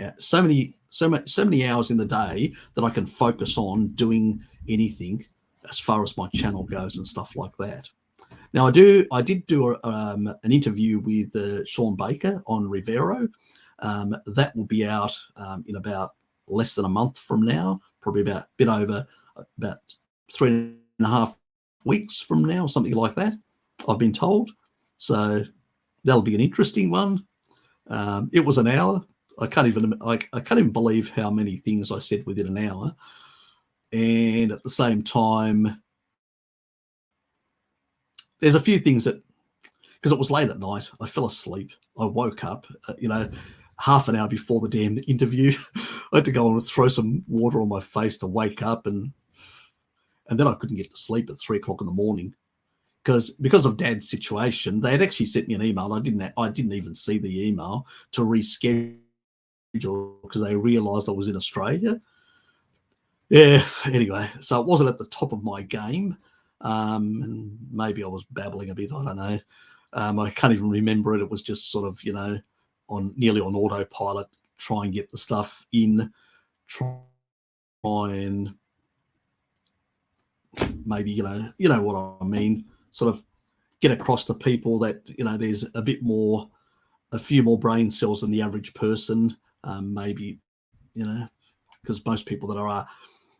Speaker 1: hours in the day that I can focus on doing anything as far as my channel goes and stuff like that. Now, I did do an interview with Sean Baker on Rivero. That will be out in about less than a month from now, probably about 3.5 weeks from now, something like that, I've been told. So that'll be an interesting one. It was an hour. I can't even believe how many things I said within an hour. And at the same time, there's a few things that, because it was late at night, I fell asleep. I woke up, half an hour before the damn interview. I had to go and throw some water on my face to wake up, and then I couldn't get to sleep at 3 o'clock in the morning because of Dad's situation. They had actually sent me an email. I didn't even see the email to reschedule because they realised I was in Australia. Yeah. Anyway, so it wasn't at the top of my game. And maybe I was babbling a bit. I don't know. I can't even remember it. It was just sort of, nearly on autopilot, try and get the stuff in, try and maybe, you know what I mean, sort of get across to people that, you know, there's a few more brain cells than the average person, maybe, you know, because most people that are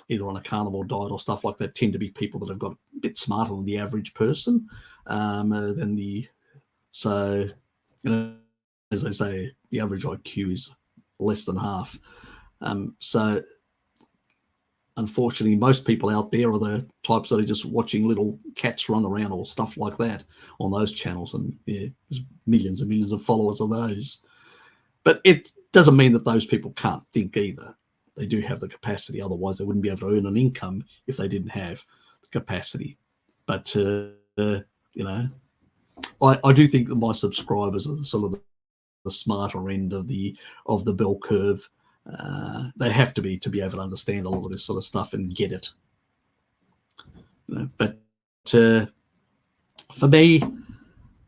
Speaker 1: either on a carnivore diet or stuff like that tend to be people that have got a bit smarter than the average person, so, you know, as they say, the average IQ is less than half. So unfortunately, most people out there are the types that are just watching little cats run around or stuff like that on those channels. And yeah, there's millions and millions of followers of those. But it doesn't mean that those people can't think either. They do have the capacity. Otherwise, they wouldn't be able to earn an income if they didn't have the capacity. But, you know, I do think that my subscribers are sort of the smarter end of the bell curve. They have to be able to understand a lot of this sort of stuff and get it. You know, but for me,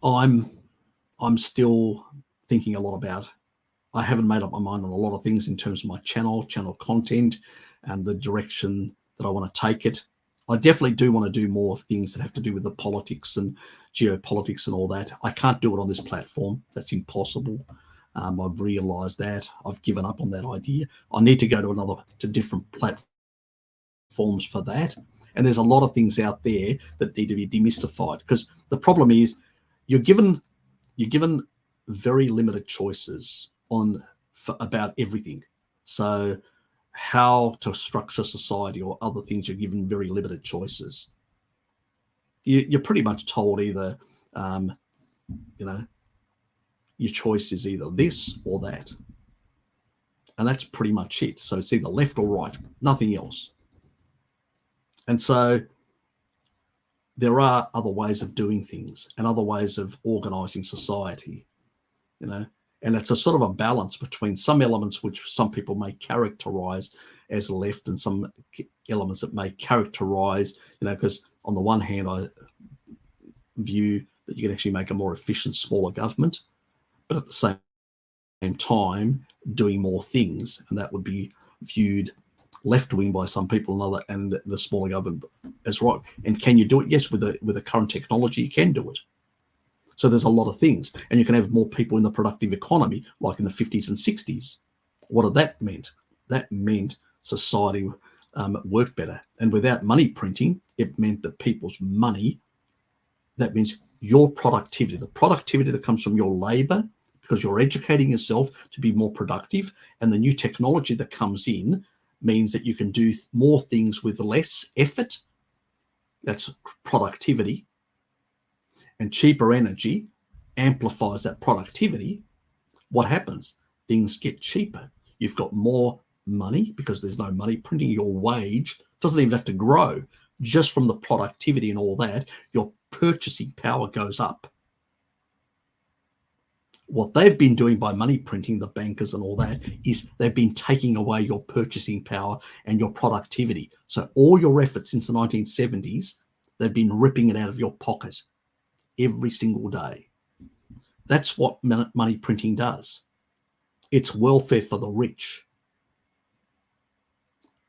Speaker 1: I'm still thinking a lot about. I haven't made up my mind on a lot of things in terms of my channel content and the direction that I want to take it. I definitely do want to do more things that have to do with the politics and geopolitics and all that. I can't do it on this platform. That's impossible. I've realized that. I've given up on that idea. I need to go to different platforms for that. And there's a lot of things out there that need to be demystified, because the problem is you're given very limited choices about everything. So how to structure society or other things, you're given very limited choices. You're pretty much told either, you know, your choice is either this or that. And that's pretty much it. So it's either left or right, nothing else. And so there are other ways of doing things and other ways of organizing society, you know, and it's a sort of a balance between some elements which some people may characterize as left and some elements that may characterize, you know, because on the one hand, I view that you can actually make a more efficient, smaller government, but at the same time, doing more things, and that would be viewed left-wing by some people and the smaller government as right. And can you do it? Yes, with the current technology, you can do it. So there's a lot of things, and you can have more people in the productive economy, like in the 50s and 60s. What did that mean? That meant society worked better. And without money printing, it meant that people's money, that means your productivity, the productivity that comes from your labor, because you're educating yourself to be more productive, and the new technology that comes in means that you can do more things with less effort. That's productivity. And cheaper energy amplifies that productivity. What happens? Things get cheaper. You've got more money because there's no money printing. Your wage doesn't even have to grow. Just from the productivity and all that, your purchasing power goes up. What they've been doing by money printing, the bankers and all that, is they've been taking away your purchasing power and your productivity. So all your efforts since the 1970s, they've been ripping it out of your pocket every single day. That's what money printing does. It's welfare for the rich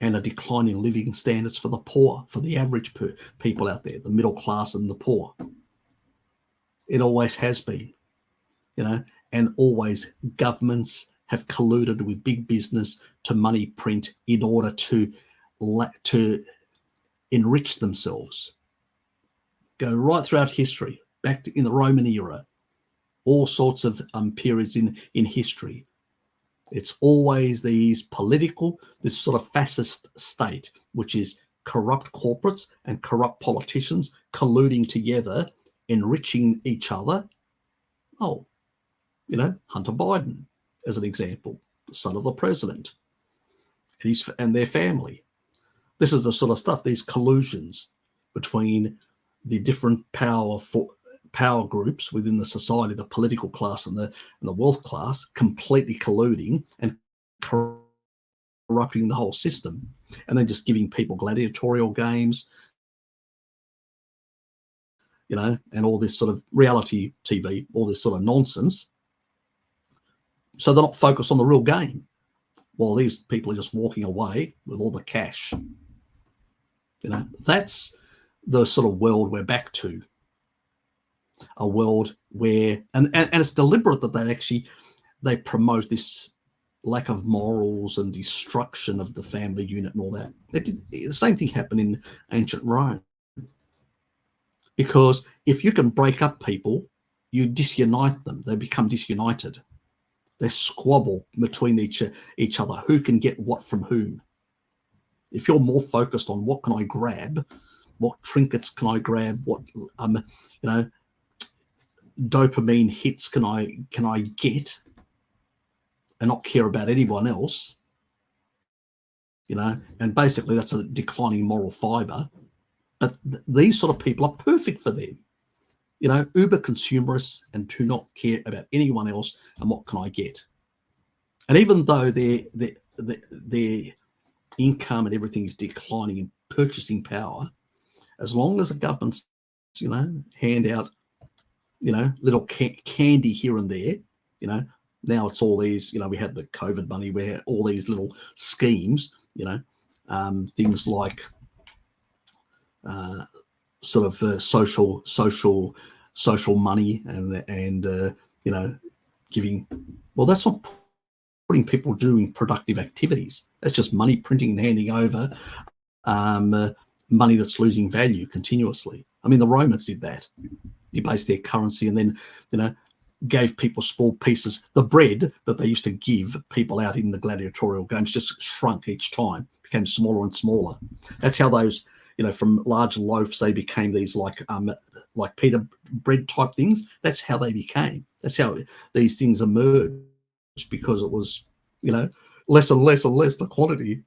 Speaker 1: and a decline in living standards for the poor, for the average people out there, the middle class and the poor. It always has been, you know, and always governments have colluded with big business to money print in order to enrich themselves. Go right throughout history, back in the Roman era, all sorts of periods in history. It's always this sort of fascist state, which is corrupt corporates and corrupt politicians colluding together, enriching each other. Oh, you know, Hunter Biden, as an example, the son of the president, and their family. This is the sort of stuff, these collusions between the different power groups within the society, the political class and the wealth class, completely colluding and corrupting the whole system, and then just giving people gladiatorial games, you know, and all this sort of reality TV, all this sort of nonsense. So they're not focused on the real game, while these people are just walking away with all the cash. You know, that's the sort of world we're back to. a world where, and it's deliberate that they promote this lack of morals and destruction of the family unit and all that. The same thing happened in ancient Rome. Because if you can break up people, you disunite them. They become disunited. They squabble between each other. Who can get what from whom? If you're more focused on what can I grab, what trinkets can I grab, what dopamine hits can I get, and not care about anyone else, and basically that's a declining moral fiber. But these sort of people are perfect for them, uber consumerists and do not care about anyone else and what can I get. And even though their income and everything is declining in purchasing power, as long as the governments, hand out, little candy here and there, now it's all these, we had the COVID money, we had all these little schemes, things like social money and giving. Well, that's not putting people doing productive activities. That's just money printing and handing over money that's losing value continuously. I mean, the Romans did that. Debased their currency and then, gave people small pieces. The bread that they used to give people out in the gladiatorial games just shrunk each time, became smaller and smaller. That's how those, from large loaves, they became these like pita bread type things. That's how they became. That's how these things emerged, because it was, less and less and less the quantity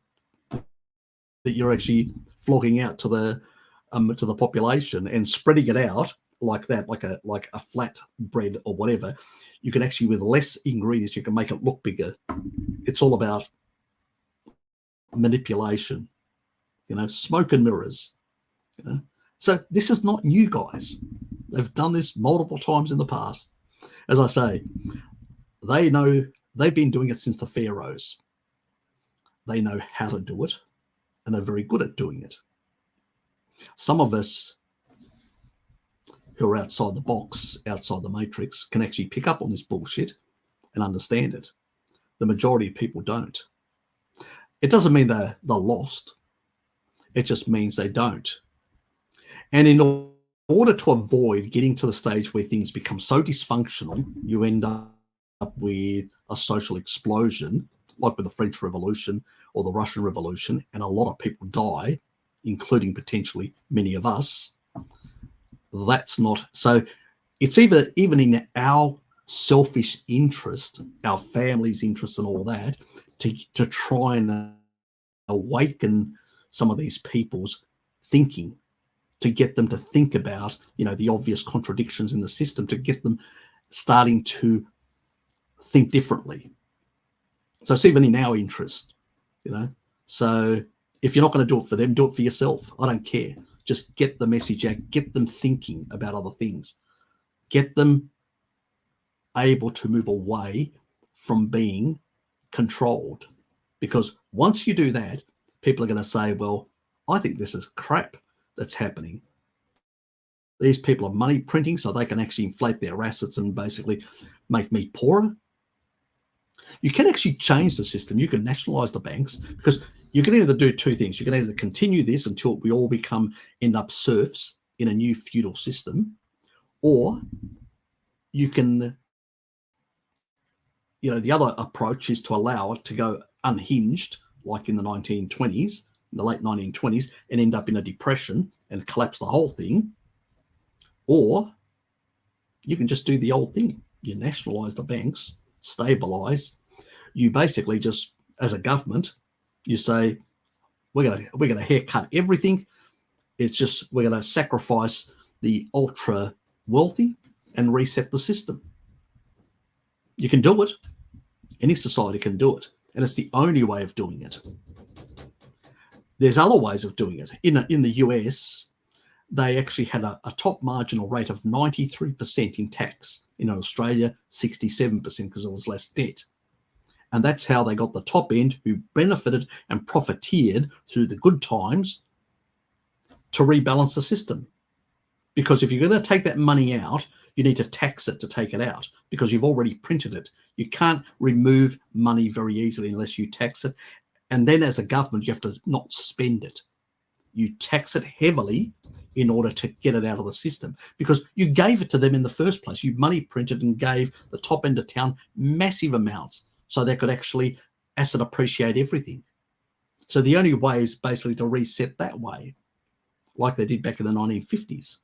Speaker 1: that you're actually flogging out to the population and spreading it out like that, like a flat bread or whatever. You can actually, with less ingredients, you can make it look bigger. It's all about manipulation, smoke and mirrors. So this is not new, guys. They've done this multiple times in the past. As I say, they know, they've been doing it since the pharaohs. They know how to do it, and they're very good at doing it. Some of us who are outside the box, outside the matrix, can actually pick up on this bullshit and understand it. The majority of people don't. It doesn't mean they're lost. It just means they don't. And in order to avoid getting to the stage where things become so dysfunctional, you end up with a social explosion, like with the French Revolution or the Russian Revolution, and a lot of people die, including potentially many of us. That's not so. It's even in our selfish interest, our family's interest, and all that, to try and awaken some of these people's thinking, to get them to think about, the obvious contradictions in the system, to get them starting to think differently. So it's even in our interest, So if you're not going to do it for them, do it for yourself. I don't care. Just get the message out, get them thinking about other things, get them able to move away from being controlled. Because once you do that, people are going to say, well, I think this is crap that's happening. These people are money printing so they can actually inflate their assets and basically make me poorer. You can actually change the system. You can nationalize the banks, because you can either do two things. You can either continue this until we all end up serfs in a new feudal system, or you can, the other approach is to allow it to go unhinged, like in the 1920s, in the late 1920s, and end up in a depression and collapse the whole thing. Or you can just do the old thing. You nationalize the banks, stabilize. You basically just, as a government, you say, we're gonna haircut everything. It's just, we're gonna sacrifice the ultra wealthy and reset the system. You can do it. Any society can do it, and it's the only way of doing it. There's other ways of doing it. In the US, they actually had a top marginal rate of 93% in tax. In Australia, 67%, because there was less debt. And that's how they got the top end, who benefited and profiteered through the good times, to rebalance the system. Because if you're going to take that money out, you need to tax it to take it out, because you've already printed it. You can't remove money very easily unless you tax it. And then as a government, you have to not spend it. You tax it heavily in order to get it out of the system, because you gave it to them in the first place. You money printed and gave the top end of town massive amounts so they could actually asset appreciate everything. So the only way is basically to reset that way, like they did back in the 1950s.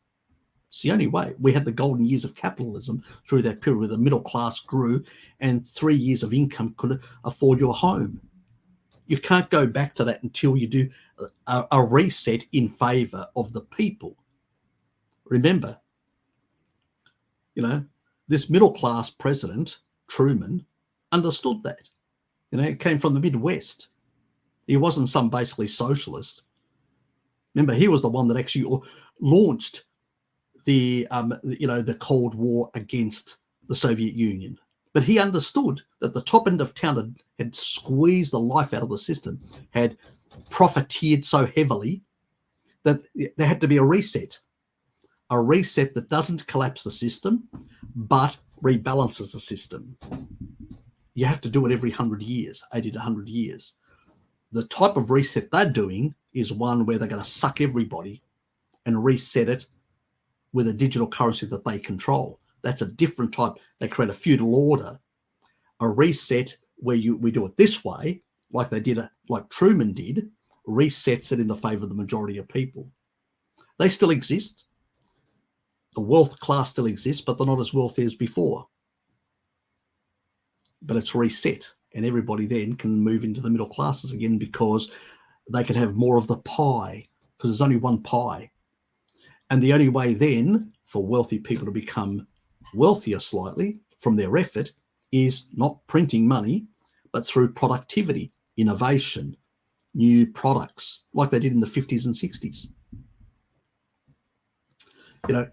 Speaker 1: It's the only way. We had the golden years of capitalism through that period where the middle class grew and 3 years of income could afford your home. You can't go back to that until you do a reset in favour of the people. Remember, this middle class president, Truman, understood that. It came from the Midwest. He wasn't some basically socialist. Remember, he was the one that actually launched the Cold War against the Soviet Union. But he understood that the top end of town had squeezed the life out of the system, had profiteered so heavily that there had to be a reset that doesn't collapse the system, but rebalances the system. You have to do it every 100 years, 80 to 100 years. The type of reset they're doing is one where they're going to suck everybody and reset it with a digital currency that they control. That's a different type. They create a feudal order. A reset where we do it this way, like Truman did, resets it in the favor of the majority of people. They still exist. The wealth class still exists, but they're not as wealthy as before. But it's reset, and everybody then can move into the middle classes again because they can have more of the pie, because there's only one pie. And the only way then for wealthy people to become wealthier slightly from their effort is not printing money, but through productivity, innovation, new products, like they did in the 50s and 60s.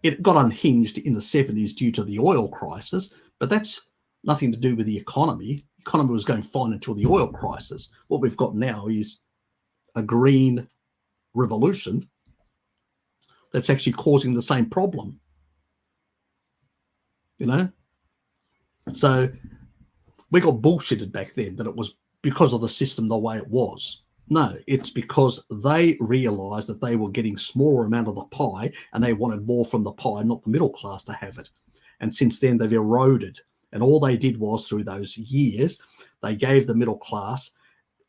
Speaker 1: It got unhinged in the 70s due to the oil crisis, but that's nothing to do with the economy. The economy was going fine until the oil crisis. What we've got now is a green revolution that's actually causing the same problem. So we got bullshitted back then that it was because of the system the way it was. No, it's because they realized that they were getting smaller amount of the pie and they wanted more from the pie, not the middle class to have it. And since then they've eroded. And all they did was through those years, they gave the middle class,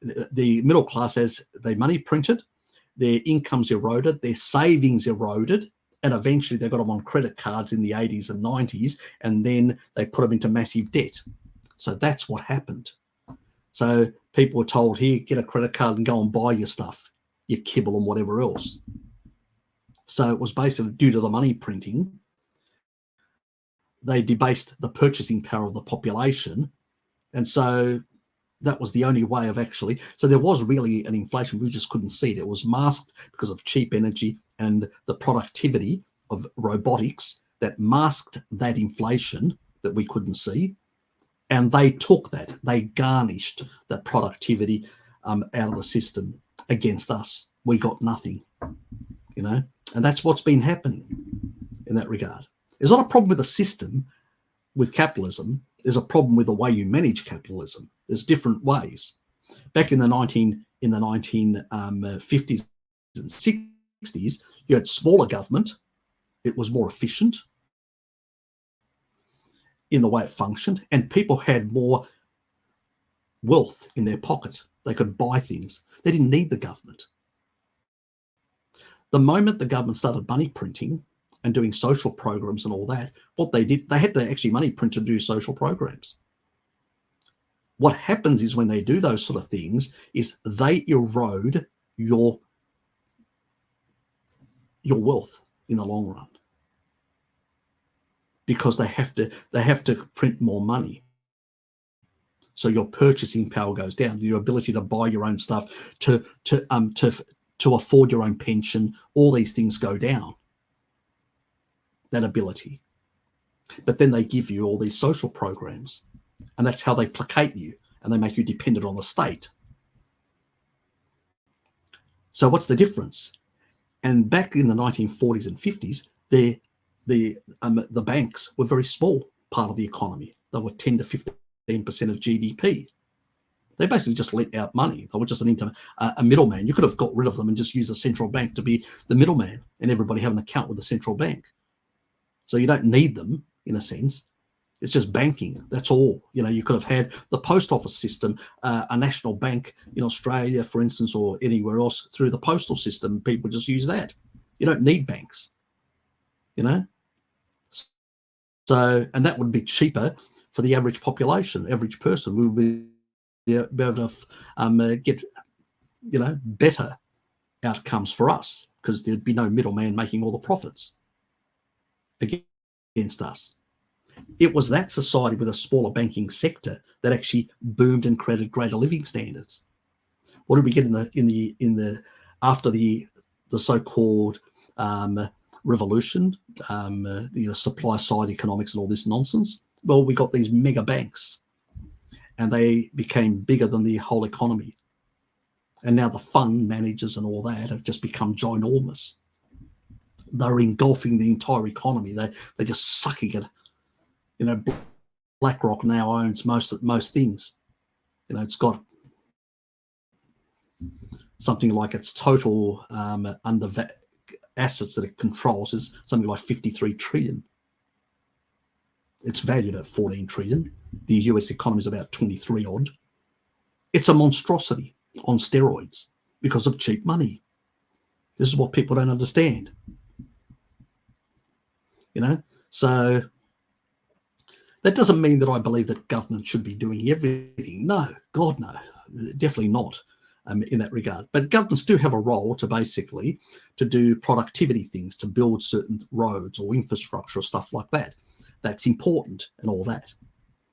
Speaker 1: as they money printed, their incomes eroded, their savings eroded, and eventually they got them on credit cards in the 80s and 90s, and then they put them into massive debt. So that's what happened. So people were told, here, get a credit card and go and buy your stuff, your kibble and whatever else. So it was basically due to the money printing, they debased the purchasing power of the population. And so that was the only way of actually, so there was really an inflation, we just couldn't see it. It was masked because of cheap energy and the productivity of robotics that masked that inflation that we couldn't see. And they took that, they garnished that productivity out of the system against us. We got nothing, and that's what's been happening in that regard. There's not a problem with the system with capitalism. There's a problem with the way you manage capitalism. There's different ways. Back in the 1950s and 60s, you had smaller government. It was more efficient in the way it functioned, and people had more wealth in their pocket. They could buy things. They didn't need the government. The moment the government started money printing and doing social programs and all that, what they did, they had to actually money print to do social programs. What happens is when they do those sort of things is they erode your wealth in the long run, because they have to print more money. So your purchasing power goes down, your ability to buy your own stuff, to afford your own pension, all these things go down, that ability. But then they give you all these social programs, and that's how they placate you, and they make you dependent on the state. So what's the difference? And back in the 1940s and 50s, the banks were a very small part of the economy. They were 10 to 15% of GDP. They basically just lent out money. They were just a middleman. You could have got rid of them and just used a central bank to be the middleman, and everybody have an account with the central bank. So you don't need them, in a sense. It's just banking. That's all. You could have had the post office system, a national bank in Australia, for instance, or anywhere else through the postal system. People just use that. You don't need banks, So, and that would be cheaper for the average population, average person. We would be able to get, better outcomes for us, because there'd be no middleman making all the profits against us. It was that society with a smaller banking sector that actually boomed and created greater living standards. What did we get after the so-called revolution, supply side economics and all this nonsense? Well, we got these mega banks, and they became bigger than the whole economy. And now the fund managers and all that have just become ginormous. They're engulfing the entire economy. They're just sucking it. BlackRock now owns most things. It's got something like its total assets that it controls is something like 53 trillion. It's valued at 14 trillion. The US economy is about 23 odd. It's a monstrosity on steroids because of cheap money. This is what people don't understand. So that doesn't mean that I believe that government should be doing everything. No, God, no, definitely not in that regard. But governments do have a role to do productivity things, to build certain roads or infrastructure or stuff like that. That's important and all that.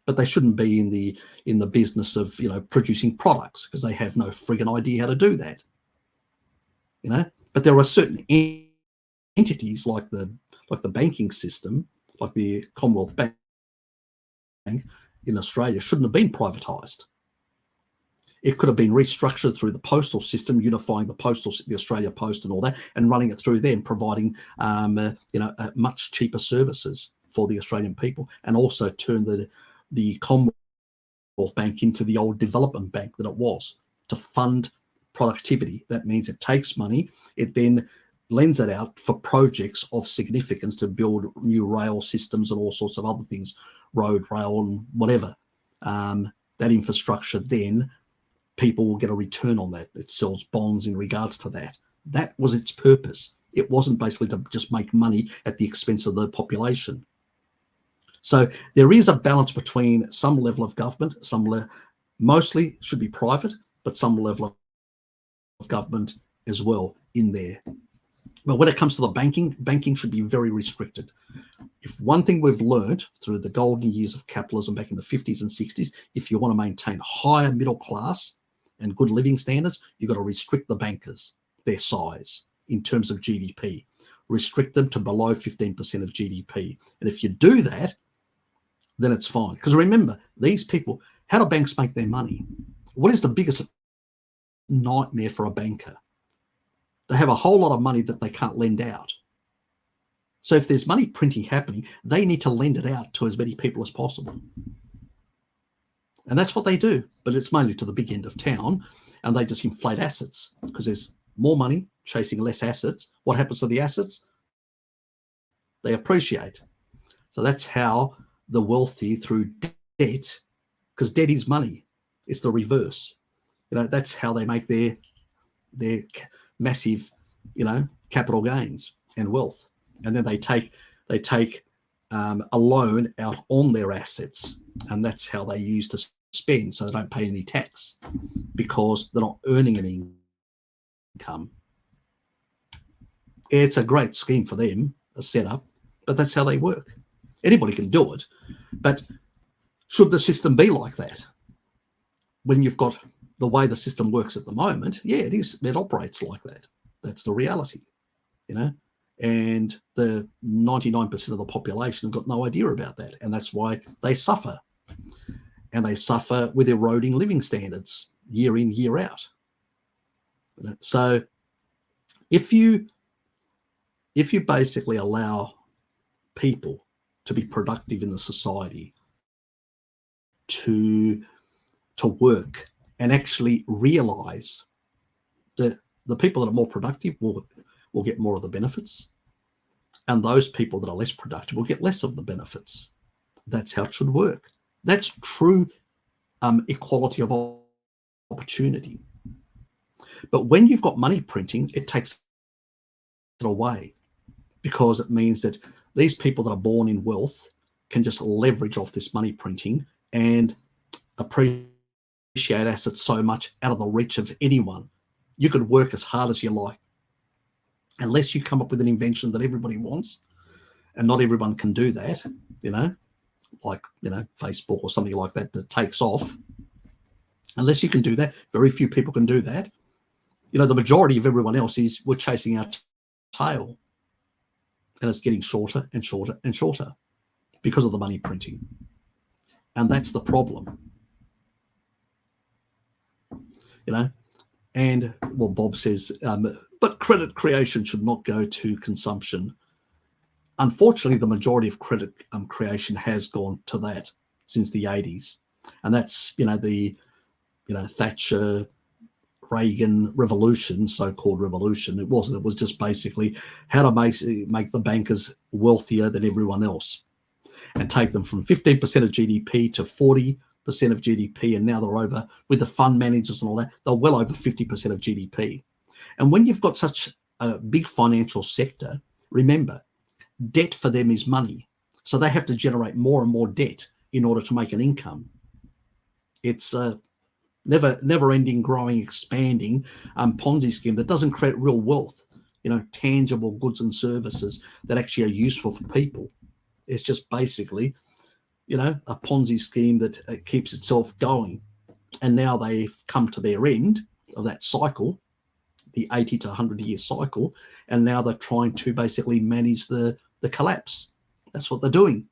Speaker 1: But they shouldn't be in the business of producing products, because they have no friggin' idea how to do that. But there are certain entities like the banking system, like the Commonwealth Bank in Australia, shouldn't have been privatised. It could have been restructured through the postal system, unifying the Australia Post and all that, and running it through them, providing much cheaper services for the Australian people, and also turn the Commonwealth Bank into the old development bank that it was, to fund productivity. That means it takes money, it then lends it out for projects of significance to build new rail systems and all sorts of other things, road, rail, and whatever. That infrastructure, then people will get a return on that. It sells bonds in regards to that. That was its purpose. It wasn't basically to just make money at the expense of the population. So there is a balance between some level of government, mostly should be private, but some level of government as well in there. But when it comes to the banking should be very restricted. If one thing we've learned through the golden years of capitalism back in the 50s and 60s, if you want to maintain higher middle class and good living standards, you've got to restrict the bankers, their size in terms of GDP. Restrict them to below 15% of GDP. And if you do that, then it's fine. Because remember, these people, how do banks make their money? What is the biggest nightmare for a banker? They have a whole lot of money that they can't lend out. So if there's money printing happening, they need to lend it out to as many people as possible. And that's what they do. But it's mainly to the big end of town, and they just inflate assets because there's more money chasing less assets. What happens to the assets? They appreciate. So that's how the wealthy, through debt, because debt is money, it's the reverse. That's how they make their massive, capital gains and wealth. And then they take a loan out on their assets, and that's how they use to spend, so they don't pay any tax because they're not earning any income. It's a great scheme for them, a setup, but that's how they work. Anybody can do it, but should the system be like that? When you've got the way the system works at the moment, yeah, it is. It operates like that. That's the reality, and the 99% of the population have got no idea about that, and that's why they suffer. And they suffer with eroding living standards year in, year out. So if you if you basically allow people to be productive in the society, to work and actually realize that the people that are more productive will get more of the benefits, and those people that are less productive will get less of the benefits. That's how it should work. That's true equality of opportunity. But when you've got money printing, it takes it away, because it means that these people that are born in wealth can just leverage off this money printing and appreciate assets so much out of the reach of anyone. You could work as hard as you like. Unless you come up with an invention that everybody wants, and not everyone can do that, like, Facebook or something like that takes off. Unless you can do that, very few people can do that. The majority of everyone else we're chasing our tail, and it's getting shorter and shorter and shorter because of the money printing. And that's the problem. And well, Bob says, but credit creation should not go to consumption. Unfortunately, the majority of credit creation has gone to that since the 80s. And that's, the Thatcher, Reagan revolution, so-called revolution. It wasn't. It was just basically how to make the bankers wealthier than everyone else and take them from 15% of GDP to 40% of GDP. And now they're over, with the fund managers and all that, they're well over 50% of GDP. And when you've got such a big financial sector, remember, debt for them is money. So they have to generate more and more debt in order to make an income. It's a never-ending, growing, expanding Ponzi scheme that doesn't create real wealth, tangible goods and services that actually are useful for people. It's just basically, a Ponzi scheme that keeps itself going. And now they've come to their end of that cycle, the 80 to 100-year cycle, and now they're trying to basically manage the collapse. That's what they're doing.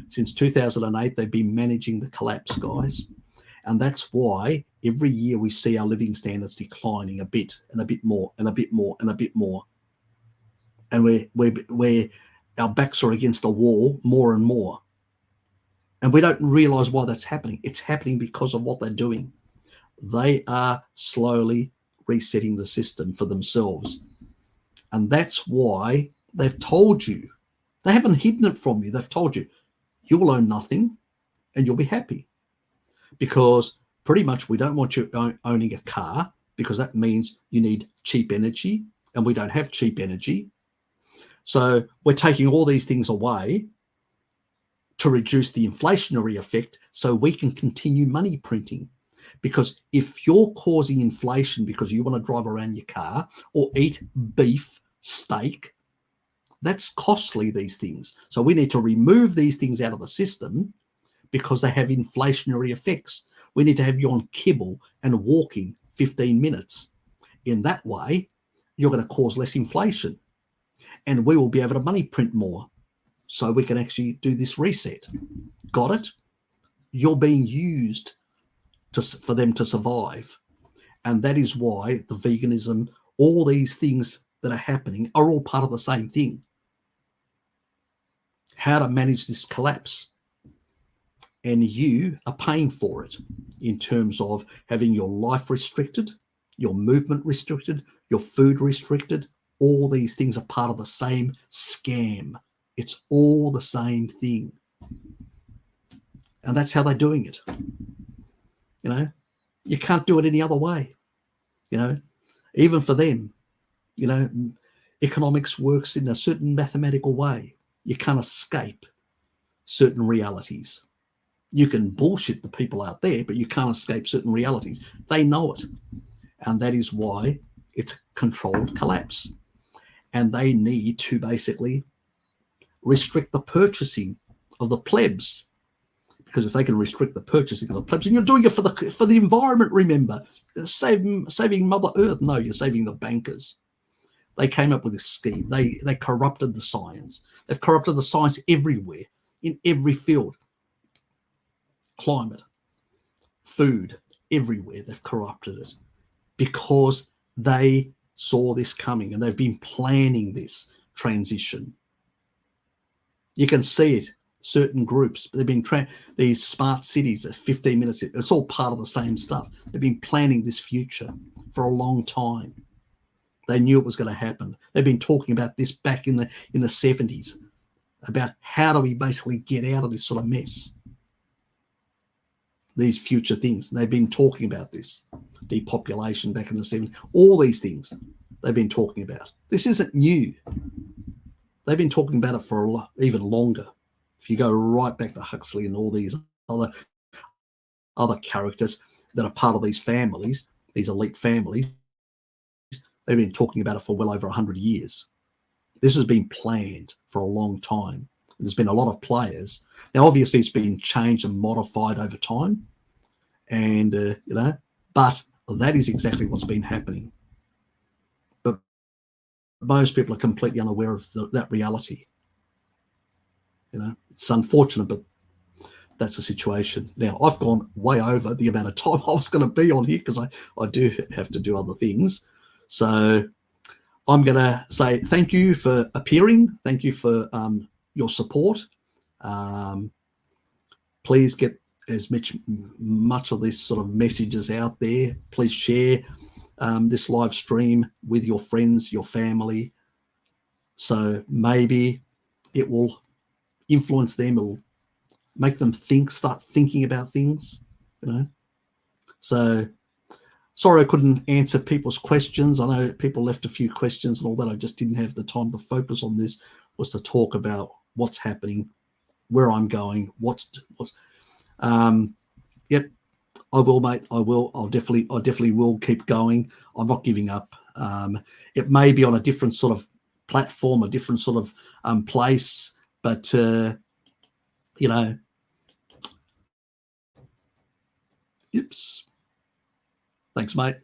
Speaker 1: Since 2008, they've been managing the collapse, guys. And that's why every year we see our living standards declining a bit and a bit more and a bit more and a bit more. And we're our backs are against the wall more and more. And we don't realize why that's happening. It's happening because of what they're doing. They are slowly resetting the system for themselves. And that's why they've told you. They haven't hidden it from you. They've told you, you will own nothing and you'll be happy. Because pretty much we don't want you owning a car, because that means you need cheap energy, and we don't have cheap energy. So we're taking all these things away to reduce the inflationary effect so we can continue money printing. Because if you're causing inflation because you want to drive around your car or eat beef, steak, that's costly, these things. So we need to remove these things out of the system because they have inflationary effects. We need to have you on kibble and walking 15 minutes. In that way, you're going to cause less inflation, and we will be able to money print more so we can actually do this reset. Got it? You're being used for them to survive. And that is why the veganism, all these things that are happening are all part of the same thing. How to manage this collapse. And you are paying for it in terms of having your life restricted, your movement restricted, your food restricted. All these things are part of the same scam. It's all the same thing. And that's how they're doing it. You can't do it any other way. Even for them, economics works in a certain mathematical way. You can't escape certain realities. You can bullshit the people out there, but you can't escape certain realities. They know it. And that is why it's a controlled collapse. And they need to basically restrict the purchasing of the plebs. Because if they can restrict the purchasing of the plebs, and you're doing it for the environment, remember, saving Mother Earth. No, you're saving the bankers. They came up with this scheme. They corrupted the science. They've corrupted the science everywhere, in every field. Climate, food, everywhere. They've corrupted it because they saw this coming, and they've been planning this, transition. You can see it. Certain groups, they've been these smart cities at 15 minutes. It's all part of the same stuff. They've been planning this future for a long time. They knew it was going to happen. They've been talking about this back in the 70s, about how do we basically get out of this sort of mess, these future things. They've been talking about this depopulation back in the 70s. All these things they've been talking about. This isn't new. They've been talking about it for even longer. If you go right back to Huxley and all these other characters that are part of these families, these elite families, they've been talking about it for well over 100 years. This has been planned for a long time. There's been a lot of players. Now, obviously, it's been changed and modified over time, and but that is exactly what's been happening. But most people are completely unaware of that reality. It's unfortunate, but that's the situation. Now, I've gone way over the amount of time I was going to be on here because I do have to do other things. So I'm going to say thank you for appearing. Thank you for your support. Please get as much of this sort of messages out there. Please share this live stream with your friends, your family. So maybe it will influence them, or make them start thinking about things, So sorry I couldn't answer people's questions. I know people left a few questions and all that. I just didn't have the time to focus on this, was to talk about what's happening, where I'm going, yep, I will, mate. I will. I definitely will keep going. I'm not giving up. It may be on a different sort of platform, a different sort of place, but oops. Thanks, mate.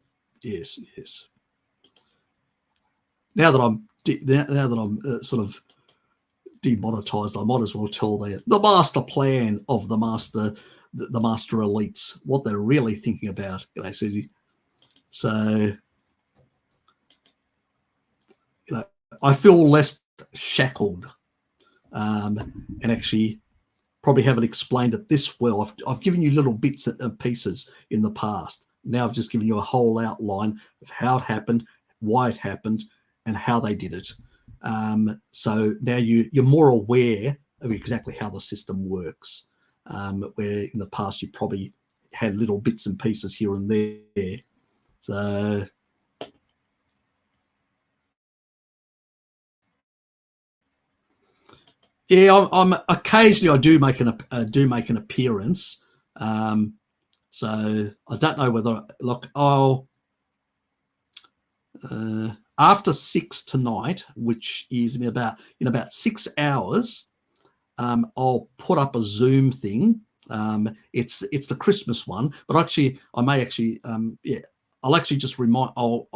Speaker 1: Yes. Now that I'm sort of demonetized, I might as well tell the master plan of the master elites, what they're really thinking about. G'day, Susie. So, I feel less shackled, and actually probably haven't explained it this well. I've given you little bits and pieces in the past. Now I've just given you a whole outline of how it happened, why it happened, and how they did it. So now you're more aware of exactly how the system works, where in the past you probably had little bits and pieces here and there. So yeah, I'm occasionally I do make an appearance. So I don't know whether I'll after 6 tonight, which is in about 6 hours, I'll put up a Zoom thing. It's the Christmas one, but actually I may actually I'll actually just I'll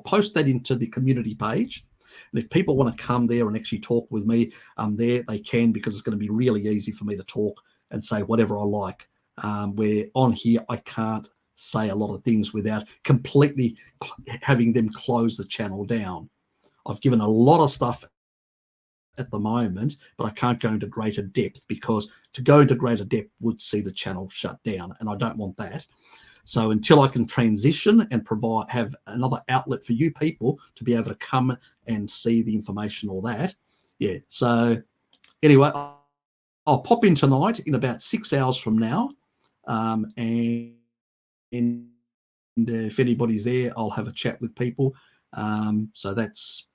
Speaker 1: post that into the community page. And if people want to come there and actually talk with me there, they can, because it's going to be really easy for me to talk and say whatever I like. Where on here I can't say a lot of things without completely having them close the channel down. I've given a lot of stuff at the moment, but I can't go into greater depth, because to go into greater depth would see the channel shut down, and I don't want that. So until I can transition and have another outlet for you people to be able to come and see the information, or that, yeah. So anyway, I'll pop in tonight in about 6 hours from now, and if anybody's there, I'll have a chat with people. So that's,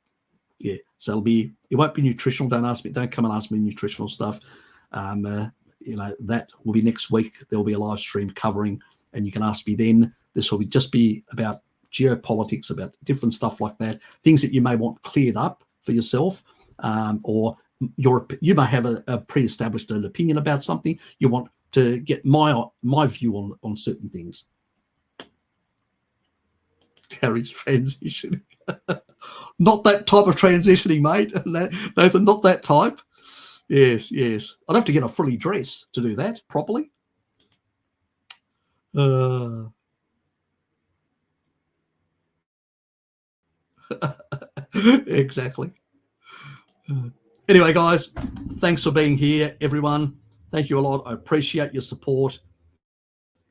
Speaker 1: yeah. So it won't be nutritional. Don't come and ask me nutritional stuff. That will be next week. There'll be a live stream covering, and you can ask me then. This will just be about geopolitics, about different stuff like that, things that you may want cleared up for yourself, or you may have a pre-established an opinion about something. You want to get my view on certain things. Harry's transitioning. Not that type of transitioning, mate. Nathan, not that type. Yes. I'd have to get a fully dress to do that properly. Exactly. Anyway, guys, thanks for being here, everyone. Thank you a lot. I appreciate your support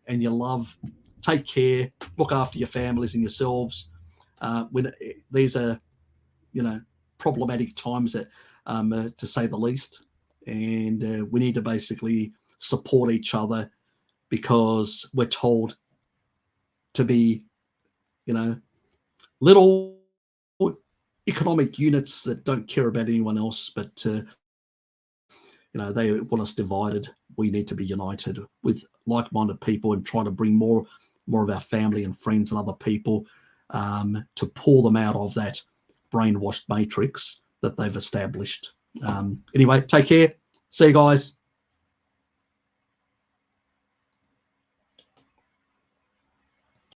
Speaker 1: and your love. Take care. Look after your families and yourselves. When these are, problematic times, to say the least, and we need to basically support each other, because we're told to be, little economic units that don't care about anyone else, but they want us divided. We need to be united with like-minded people and try to bring more of our family and friends and other people to pull them out of that brainwashed matrix that they've established. Anyway, take care. See you guys.